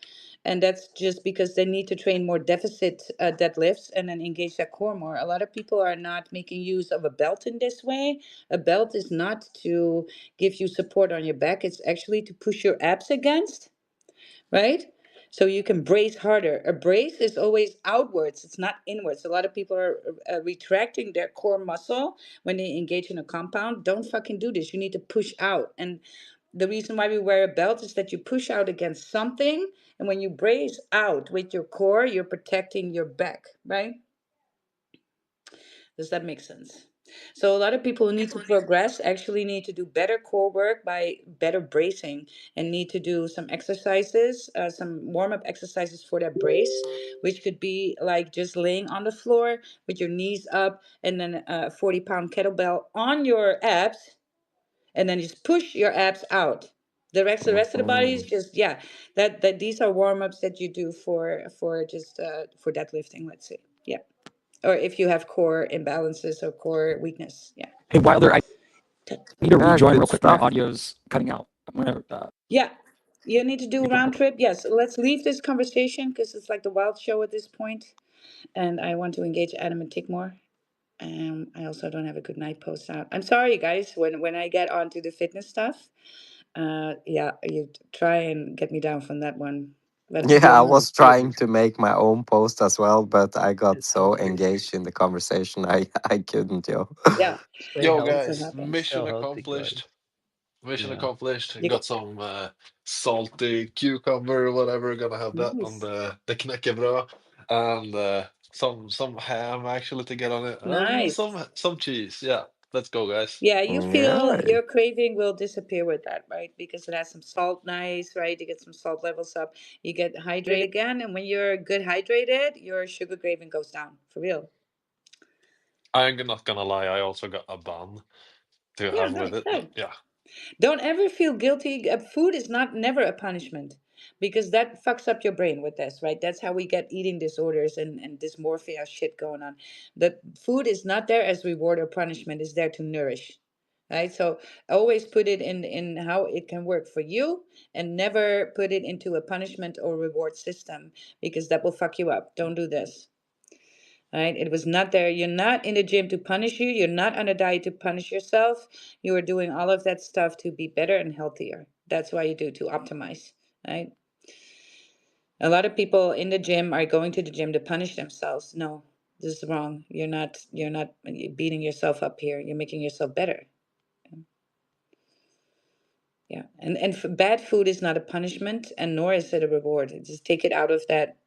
and that's just because they need to train more deficit deadlifts and then engage that core more. A lot of people are not making use of a belt in this way. A belt is not to give you support on your back; it's actually to push your abs against, right? So you can brace harder. A brace is always outwards, it's not inwards. A lot of people are retracting their core muscle when they engage in a compound. Don't fucking do this. You need to push out. And the reason why we wear a belt is that you push out against something. And when you brace out with your core, you're protecting your back, right? Does that make sense? So a lot of people who need to progress actually need to do better core work by better bracing, and need to do some exercises, some warm-up exercises for that brace, which could be like just laying on the floor with your knees up, and then a 40-pound kettlebell on your abs, and then just push your abs out. The rest of the body is Mhm. just, yeah, that these are warm-ups that you do for just for deadlifting, let's say. Yeah. Or if you have core imbalances or core weakness. Yeah. Hey, Wilder, I need to Yeah, rejoin good real quick. My stuff. audio's cutting out. I'm gonna Yeah. You need to do round trip. Yes. Let's leave this conversation because it's like the wild show at this point. And I want to engage Adam and Tick more. I also don't have a good night post out. I'm sorry, guys. When I get onto the fitness stuff, yeah, you try and get me down from that one. But to be Yeah, I honest, was trying to make my own post as well, but I got It's all so good. engaged in the conversation, I couldn't, yo. yeah, Stay Yo, healthy. also guys, happens. Stay mission healthy, guys. accomplished. Mission Yeah. accomplished. You Got some salty cucumber or whatever. Gonna have that on nice, the knäckebröd, and some ham actually to get on it, and nice. some cheese. Yeah, let's go, guys. Yeah, you feel Yeah. your craving will disappear with that, right? Because it has some salt, nice, right? You get some salt levels up. You get hydrated again, and when you're good hydrated, your sugar craving goes down for real. I'm not gonna lie. I also got a bun to Yeah, have with nice. it, but Good. yeah. Don't ever feel guilty. Food is not never a punishment, because that fucks up your brain with this, right? That's how we get eating disorders and dysmorphia shit going on. The food is not there as reward or punishment, it's there to nourish. Right? So always put it in how it can work for you, and never put it into a punishment or reward system, because that will fuck you up. Don't do this. Right? It was not there. You're not in the gym to punish you. You're not on a diet to punish yourself. You are doing all of that stuff to be better and healthier. That's why you do, to optimize. Right? A lot of people in the gym are going to the gym to punish themselves. No, this is wrong. You're not beating yourself up here. You're making yourself better. Yeah, and bad food is not a punishment, and nor is it a reward. Just take it out of that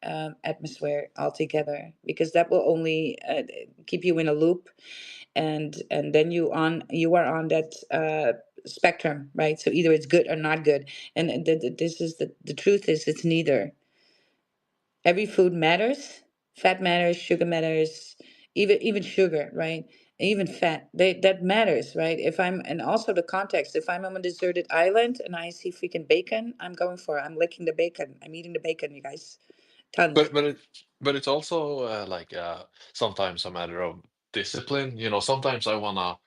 atmosphere altogether, because that will only keep you in a loop, and then you are on that spectrum, right? So either it's good or not good, and this is the truth is it's neither. Every food matters. Fat matters, sugar matters, even sugar, right? Even fat. That matters, right? If I'm and also the context. If I'm on a deserted island and I see freaking bacon, I'm going for it. I'm licking the bacon. I'm eating the bacon, you guys. Tons. But it's also sometimes a matter of discipline. Sometimes I wanna,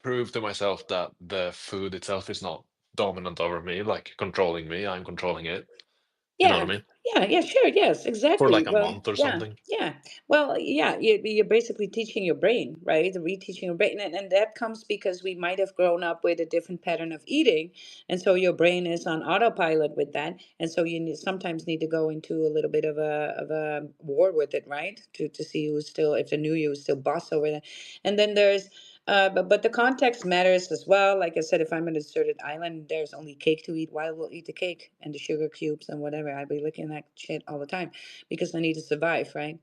prove to myself that the food itself is not dominant over me, like controlling me. I'm controlling it. You know what Yeah, I mean? yeah, sure, yes, For exactly. like a Well, month or yeah, something. yeah. Well, yeah, you're basically teaching your brain, right? Reteaching your brain. And that comes because we might have grown up with a different pattern of eating. And so your brain is on autopilot with that. And so sometimes need to go into a little bit of a war with it, right? To see who's still, if the new you is still boss over that. And then there's but the context matters as well. Like I said, if I'm in a deserted island, there's only cake to eat. Why will eat the cake and the sugar cubes and whatever? I'd be looking at that shit all the time because I need to survive, right?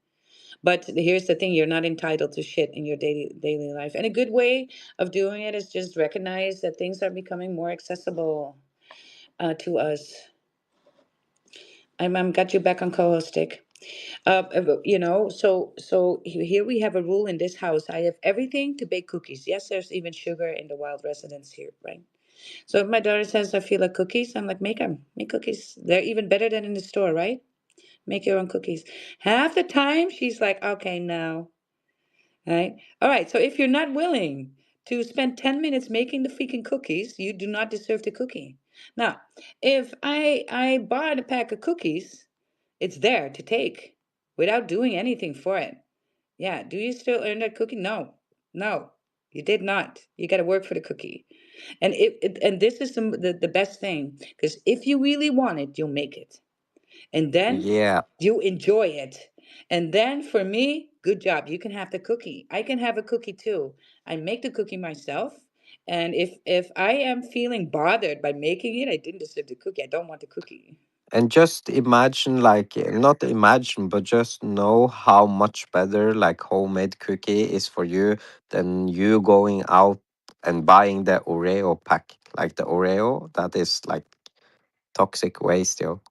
But here's the thing: you're not entitled to shit in your daily life. And a good way of doing it is just recognize that things are becoming more accessible to us. I'm got you back on co-host stick. So here we have a rule in this house. I have everything to bake cookies. Yes, there's even sugar in the wild residence here, right? So if my daughter says I feel like cookies, I'm like, make them, make cookies. They're even better than in the store, right? Make your own cookies. Half the time she's like, okay, no, right? All right. So if you're not willing to spend 10 minutes making the freaking cookies, you do not deserve the cookie. Now, if I bought a pack of cookies, it's there to take without doing anything for it. Yeah. Do you still earn that cookie? No. No. You did not. You got to work for the cookie. And and this is the best thing, because if you really want it, you'll make it. And then Yeah. you enjoy it. And then for me, good job. You can have the cookie. I can have a cookie too. I make the cookie myself. And if I am feeling bothered by making it, I didn't deserve the cookie. I don't want the cookie. And just imagine, like, not imagine, but just know how much better, like, homemade cookie is for you than you going out and buying the Oreo pack. Like, the Oreo, that is like toxic waste, yo.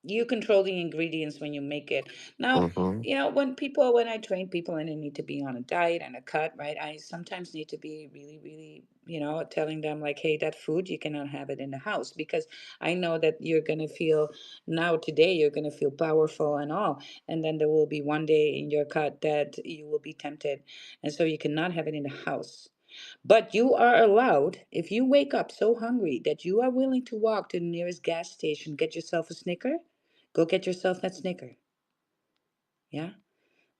You control the ingredients when you make it. Now, Mm-hmm. when I train people and they need to be on a diet and a cut, right? I sometimes need to be really, really, telling them like, hey, that food, you cannot have it in the house, because I know that you're going to feel now today, you're going to feel powerful and all. And then there will be one day in your cut that you will be tempted. And so you cannot have it in the house. But you are allowed, if you wake up so hungry that you are willing to walk to the nearest gas station, get yourself a Snicker, go get yourself that Snicker. Yeah?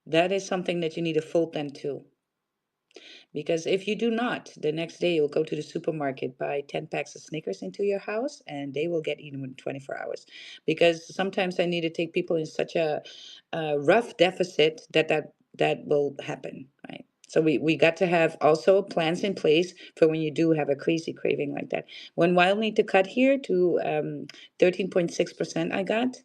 That is something that you need to fold then too. Because if you do not, the next day you'll go to the supermarket, buy 10 packs of Snickers into your house, and they will get eaten within 24 hours. Because sometimes I need to take people in such a rough deficit that will happen, right? So we got to have also plans in place for when you do have a crazy craving like that. When Wild need to cut here to 13.6%, I got.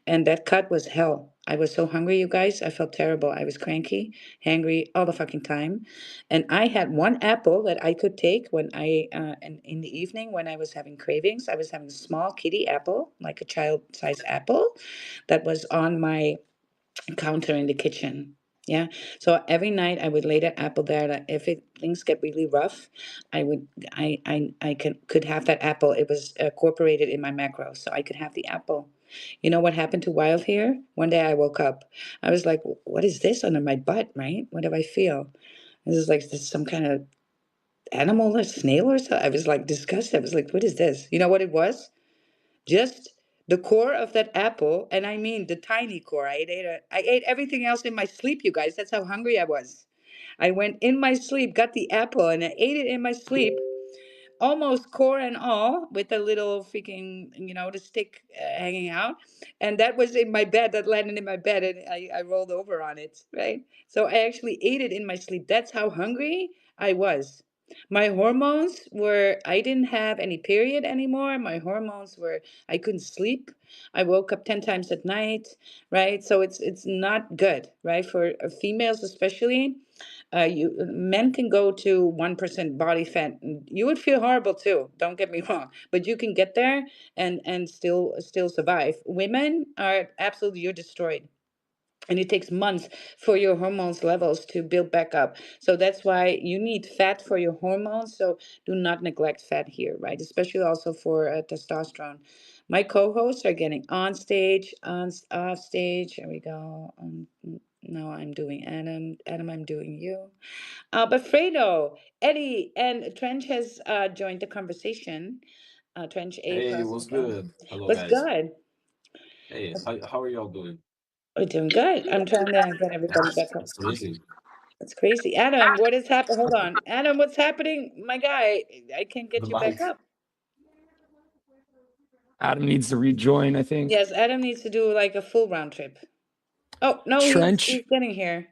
And that cut was hell. I was so hungry, you guys. I felt terrible. I was cranky, hangry all the fucking time. And I had one apple that I could take when in the evening when I was having cravings. I was having a small kitty apple, like a child-sized apple, that was on my counter in the kitchen. Yeah. So every night I would lay that apple there. That if things get really rough, I could have that apple. It was incorporated in my macro, so I could have the apple. You know what happened to Wild here? One day I woke up. I was like, "What is this under my butt? Right? What do I feel? This is like this some kind of animal or snail or something." I was like disgusted. I was like, "What is this?" You know what it was? Just the core of that apple, and I mean the tiny core. I ate everything else in my sleep, you guys. That's how hungry I was. I went in my sleep, got the apple, and I ate it in my sleep, almost core and all, with a little freaking, the stick hanging out. And that was in my bed, that landed in my bed, and I rolled over on it, right? So I actually ate it in my sleep. That's how hungry I was. My hormones were, I didn't have any period anymore. My hormones were, I couldn't sleep. I woke up 10 times at night, right? So it's not good, right? For females especially. Men can go to 1% body fat. You would feel horrible too, don't get me wrong, but you can get there and still survive. Women are absolutely, you're destroyed, and it takes months for your hormones levels to build back up. So that's why you need fat for your hormones. So do not neglect fat here, right? Especially also for testosterone. My co-hosts are getting on stage, off stage. Here we go. No, I'm doing Adam. Adam, I'm doing you. But Fredo, Eddie, and Trench has joined the conversation. Trench A Hey, plus. what's good? Hello, What's guys. good? Hey, how are y'all doing? We're doing good. I'm trying to get everybody back up. That's amazing. That's crazy. Adam, what is happening? Hold on. Adam, what's happening? My guy, I can't The get you back mic. up. Adam needs to rejoin, I think. Yes, Adam needs to do like a full round trip. Oh, no, he's Trench. getting here.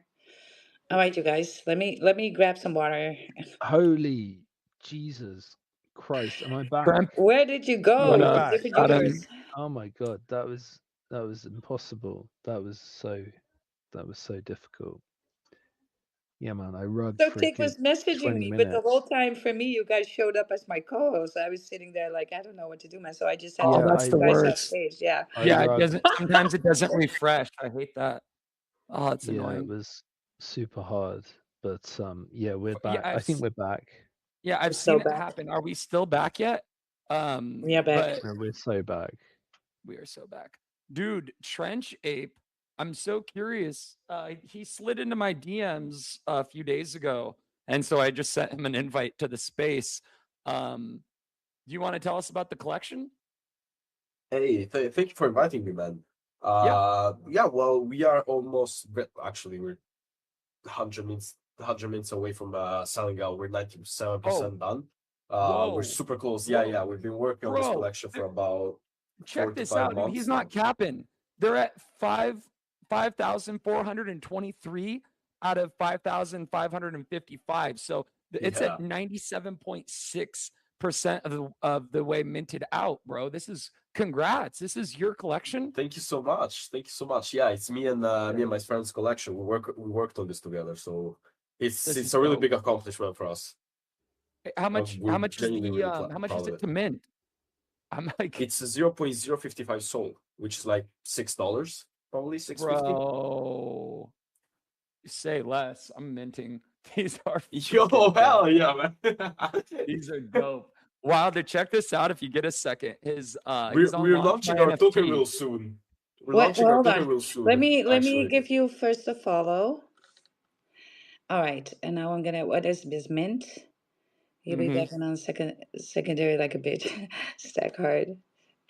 All right, you guys. Let me grab some water. Holy Jesus Christ, am I back? Trent, Where did you you go? want I'm It's a to, back. different Adam, universe. Oh my god, that was impossible. That was so difficult. Yeah, man, I rugged So for a Tick good was messaging 20 me, but the whole minutes. time for me, you guys showed up as my co-host. I was sitting there like, I don't know what to do, man. So I just had to oh, Yeah, let that's you the guys off worst. stage. Yeah. I Yeah, it rugged. doesn't, sometimes it doesn't refresh. I hate that. Oh, it's Yeah, it annoying. was super hard. But yeah, we're Yeah, back. I think we're back. We're I've so seen it back. happen. Are we still back yet? We are back. But And we're so back. we are so back. Dude, Trench Ape, I'm so curious. He slid into my DMs a few days ago, and so I just sent him an invite to the space. Do you want to tell us about the collection? Hey, thank you for inviting me, man. Yeah. Yeah, well, we are almost actually we're 100 minutes away from selling out. We're 97% Oh, done. We're whoa, super close. Yeah, whoa, we've been working on this bro. collection for about Check 4 to this 5 out, dude. He's months. not capping. They're at 5,423 out of 5,555. So it's Yeah. at 97.6% of the way minted out, bro. This is congrats. This is your collection. Thank you so much. Thank you so much. Yeah, it's me and my friend's collection. We worked on this together, so This it's is a really dope. big accomplishment for us. How much We're is genuinely the really how much proud is of it it. to mint? I'm like, It's 0.055 Sol, which is like $6, probably 6.50. bro, say less. I'm minting. These are Yo, freaking dope. hell yeah, man. These are dope. Wilder, check this out if you get a second. His we're he's on we're Launch My launching our token NFT. real soon. We're What? launching Well, our hold token on. real Let soon, me actually. give you first a follow. All right, and now I'm gonna. What is this mint? You'll be Mm-hmm. backing on secondary like a bitch. Stack hard.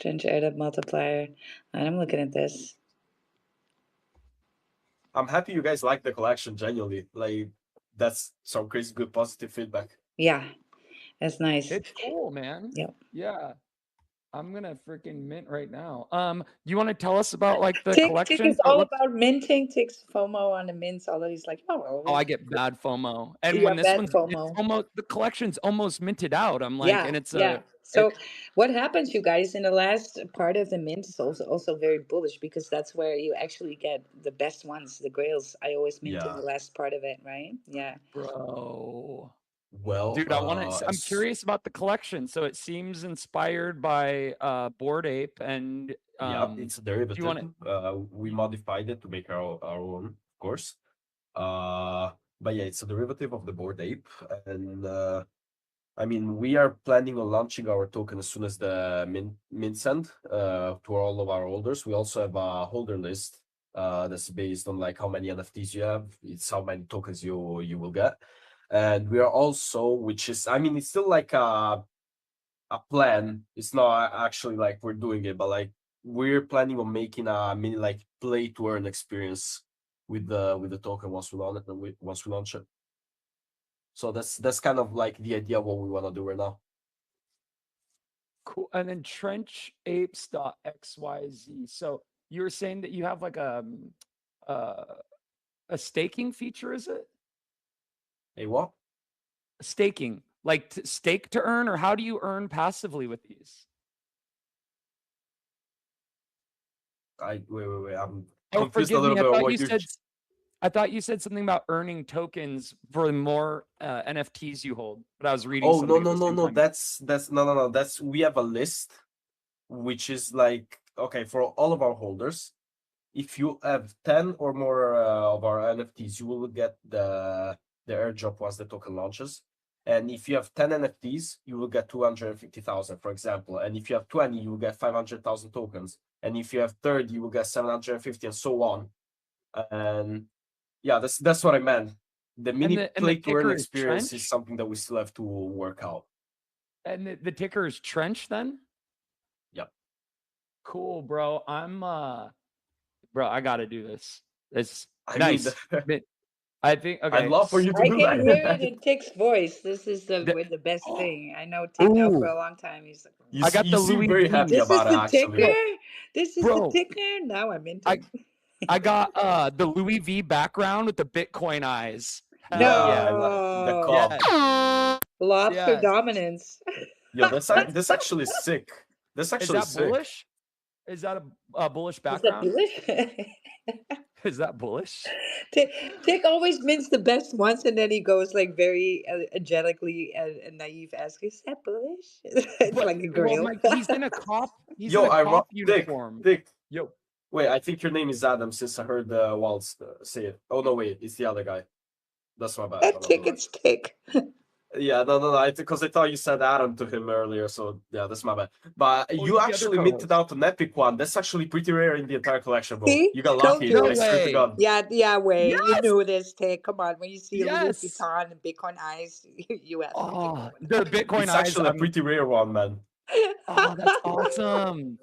Trench add up multiplier. And I'm looking at this. I'm happy you guys like the collection, genuinely. Like, that's some crazy good positive feedback. Yeah, that's nice. It's cool, man. Yep. Yeah. I'm gonna freaking mint right now. You want to tell us about like the Tick collection? is How it all looks? about minting. Tick's FOMO on the mints. Although he's like, oh, Oh, well, I get bad FOMO. And yeah, when this bad one's it's FOMO. almost the collection's almost minted out. I'm like, Yeah, and it's yeah. it So what happens, you guys, in the last part of the mint is also very bullish because that's where you actually get the best ones, the grails. I always mint in Yeah. the last part of it, right? Yeah. bro. Well, Dude, I'm curious about the collection. So it seems inspired by Bored Ape and yeah, it's a do you want derivative. to We modified it to make our own, of course. But yeah, it's a derivative of the Bored Ape, and I mean, we are planning on launching our token as soon as the mint send to all of our holders. We also have a holder list that's based on like how many NFTs you have. It's how many tokens you will get, and we are also, which is, I mean, it's still like a plan. It's not actually like we're doing it, but like we're planning on making a mini like play to earn experience with the token once we launch it. Once we launch it. So that's kind of like the idea of what we want to do right now. Cool. And then trenchapes.xyz. So you were saying that you have like a staking feature, is it? Hey, what? Staking, like stake to earn, or how do you earn passively with these? Wait. I'm Oh, confused a forgive little me. bit on what you're. I thought you said something about earning tokens for the more NFTs you hold, but I was reading. Oh, something no. at the same time. That's no. That's, we have a list, which is like, okay, for all of our holders, if you have 10 or more of our NFTs, you will get the airdrop once the token launches. And if you have 10 NFTs, you will get 250,000, for example. And if you have 20, you will get 500,000 tokens. And if you have 30, you will get 750, and so on. And yeah, that's what I meant. The mini play to earn experience is something that we still have to work out. And the ticker is Trench then? Yep. Cool, bro. Bro, I gotta do this. It's I nice. mean, I think, okay. I'd love for you to I do can that. hear it in Tick's voice. This is the best thing. I know Tick now for a long time. He's like, I got the seem Louis very V. happy this about is it, the actually. ticker. This is Bro, the ticker. Now I'm into it. I got the Louis V background with the Bitcoin eyes. No. Yeah, the cop. Yes. Lobster Yes. dominance. Yo, that's actually sick. That's actually Is that bullish? Is that a bullish background? Is that bullish? Is that bullish? Tick always mints the best ones, and then he goes like very angelically and naive, asking, "Is that bullish?" It's like a grill. Well, Mike, he's in a cop. He's in a cop uniform. Dick. Yo. Wait, I think your name is Adam, since I heard Waltz say it. Oh no, wait, it's the other guy. That's my bad. Tick, it's Tick. Yeah, no, because I thought you said Adam to him earlier, so yeah, that's my bad. But you actually minted out an epic one. That's actually pretty rare in the entire collection, bro. See? You got Told lucky. you. I swear to God. Yeah, way. Yes! You knew this, Tick. Come on, when you see a Louis Yes! Vuitton and Bitcoin eyes, you ask for Tick. Oh, the Bitcoin It's eyes. actually a pretty rare one, man. Oh, that's awesome.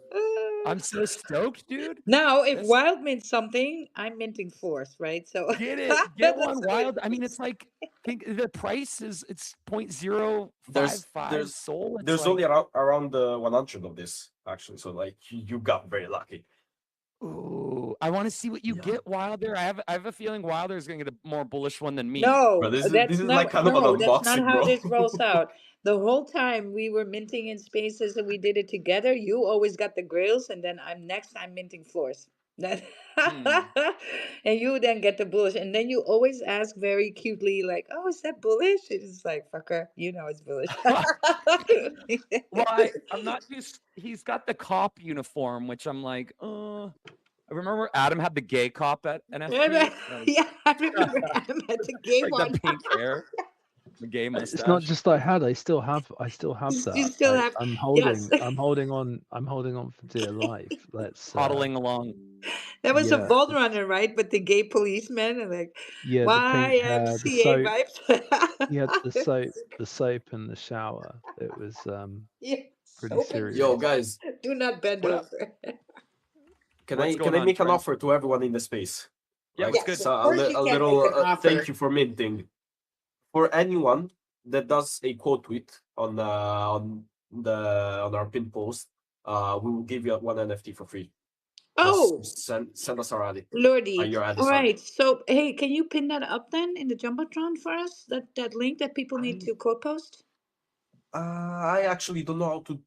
I'm so stoked, dude. Now, if Wild mints something, I'm minting fourth, right? So Get it. Get one Wild. I mean, it's like, think the price is, it's 0.055 soul. It's There's like, only around 100 of this, actually. So like you got very lucky. Ooh, I want to see what you get, Wilder. I have a feeling Wilder is going to get a more bullish one than me. No, Bro, this that's is not, like kind of an that's not unboxing, how bro. this rolls out. The whole time we were minting in spaces and we did it together, you always got the grills, and then I'm minting floors. That and you then get the bullish, and then you always ask very cutely, like, "Oh, is that bullish?" It's like, "Fucker, you know it's bullish." Well, I'm not just. He's got the cop uniform, which I'm like, I remember Adam had the gay cop at NFT. Yeah, I remember Adam had the gay like one. the pink hair, the gay mustache. It's not just I still have You that. still have. I'm holding. Yes. I'm holding on for dear life. Let's toddling along. That was a yeah, Bolt Runner, right? But the gay policeman and like yeah, the pink hair, the YMCA soap. vibes. He had the soap and the shower. It was Yeah, pretty soap and serious. Yo, guys, do not bend What over. can What's I going on, make an Trent? offer to everyone in the space? Yeah, Like, what's good? Of course you a can little make an offer. thank you for minting. For anyone that does a quote tweet on our pin post, we will give you one NFT for free. Oh, Just send us our ID. Lordy. Your ID, All sorry. right. So, hey, can you pin that up then in the Jumbotron for us? That link that people need to quote post? I actually don't know how to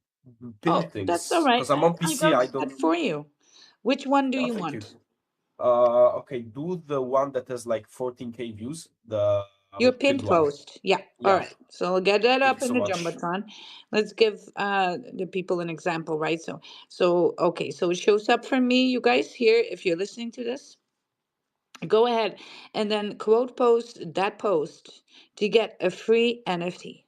pin things. That's all right. Because I'm on PC. I I got don't. that for you. Which one do you Thank want? Okay, do the one that has like 14K views. Your pinned post. Yeah. Yeah. All right. So we'll get that Thank up you in so the much. Jumbotron. Let's give the people an example, right? So okay. So it shows up for me, you guys, here, if you're listening to this. Go ahead and then quote post that post to get a free NFT.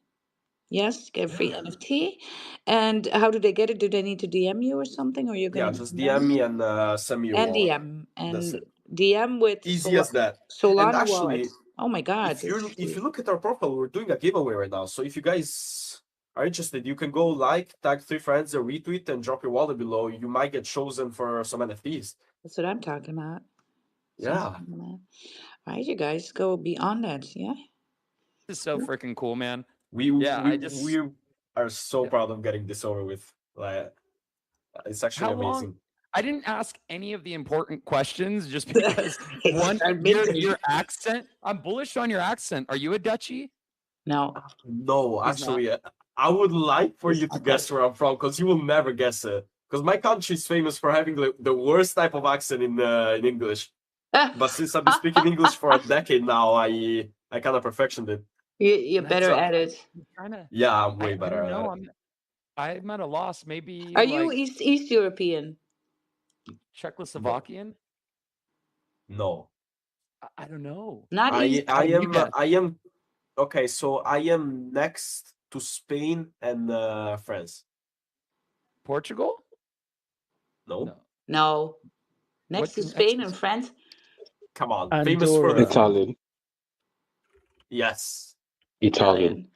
Yes, get a free Yeah. NFT. And how do they get it? Do they need to DM you or something? Or you're Yeah, gonna just DM them? DM me and send me your And wallet. DM That's and it. DM with Easy as that. And Solana wallet. actually, Oh my God, if this is you free. look at our profile, we're doing a giveaway right now. So if you guys are interested, you can go like, tag 3 friends, or retweet, and drop your wallet below. You might get chosen for some NFTs. That's what I'm talking about. Yeah. All right, you guys go beyond that. Yeah. This is so freaking cool, man. We are so Yeah. proud of getting this over with. Like, it's actually How long? amazing. I didn't ask any of the important questions just because one, Admit me. your accent. I'm bullish on your accent. Are you a Dutchie? No, No, He's not. actually, I would like for He's you to not guess Dutch. where I'm from, because you will never guess it. Because my country is famous for having the worst type of accent in English. But since I've been speaking English for a decade now, I kind of perfectioned it. You're better So, at it. I'm trying to. yeah, I'm way I better don't at know. it. I'm at a loss. Maybe Are you like East European? Czechoslovakian. No, I don't know. Not East. You guess. I am. Okay, so I am next to Spain and France. Portugal? No, No. Next to What's Spain next? and France? come on, famous for Andorra. the food. Italian. Yes, Italian.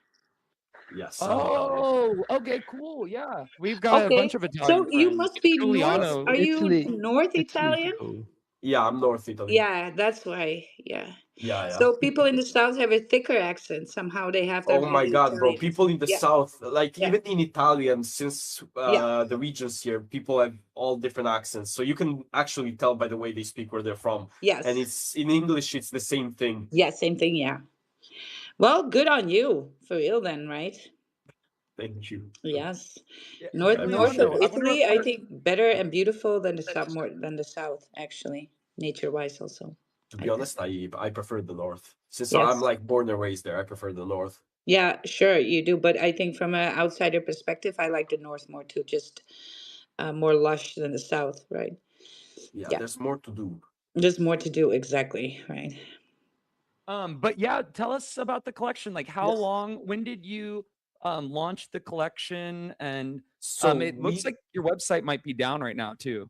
yes, I'm Italian. Oh, okay, cool. Yeah, we've got a Okay. bunch of Italian So you friends. must be North. Giuliano. Are you Italy. North Italy's Italian? cool. Yeah, I'm North Italy. Yeah, that's why. Yeah. Yeah, yeah. So people in the South have a thicker accent. Somehow they have that Oh my really God, bro! Italian People accent. in the Yeah. south, like Yeah. even in Italian, since Yeah. the regions here, people have all different accents. So you can actually tell by the way they speak where they're from. Yes. And it's in English, it's the same thing. Yeah, same thing. Yeah. Well, good on you for real then, right? Thank you. Yes. Yeah, North I north appreciate of it. I wonder if Italy, I there's think better and beautiful than the south, more than the south, actually, nature-wise also. To I be think. honest, I prefer the north. Since I'm Yes. like born and raised there, I prefer the north. Yeah, sure you do, but I think from an outsider perspective, I like the north more too, just more lush than the south, right? Yeah, Yeah, there's more to do. there's more to do, exactly, right? but yeah, tell us about the collection. Like how Yeah. long, when did you launch the collection? And So it looks like your website might be down right now too.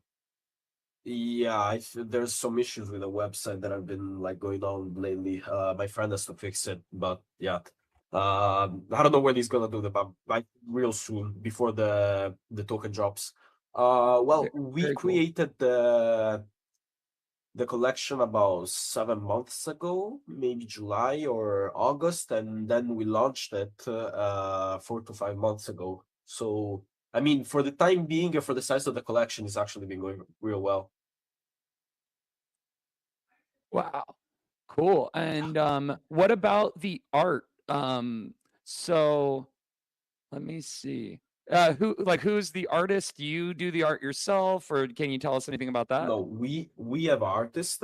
yeah, there's some issues with the website that have been like going on lately. My friend has to fix it, but yeah. I don't know when he's gonna do that, but like real soon before the token drops. Well, we Very cool. created the collection about 7 months ago, maybe July or August, and then we launched it 4 to 5 months ago. So I mean, for the time being and for the size of the collection, it's actually been going real well. Wow. Cool. And what about the art? So let me see. Who's the artist? Do you do the art yourself, or can you tell us anything about that? No, we have artists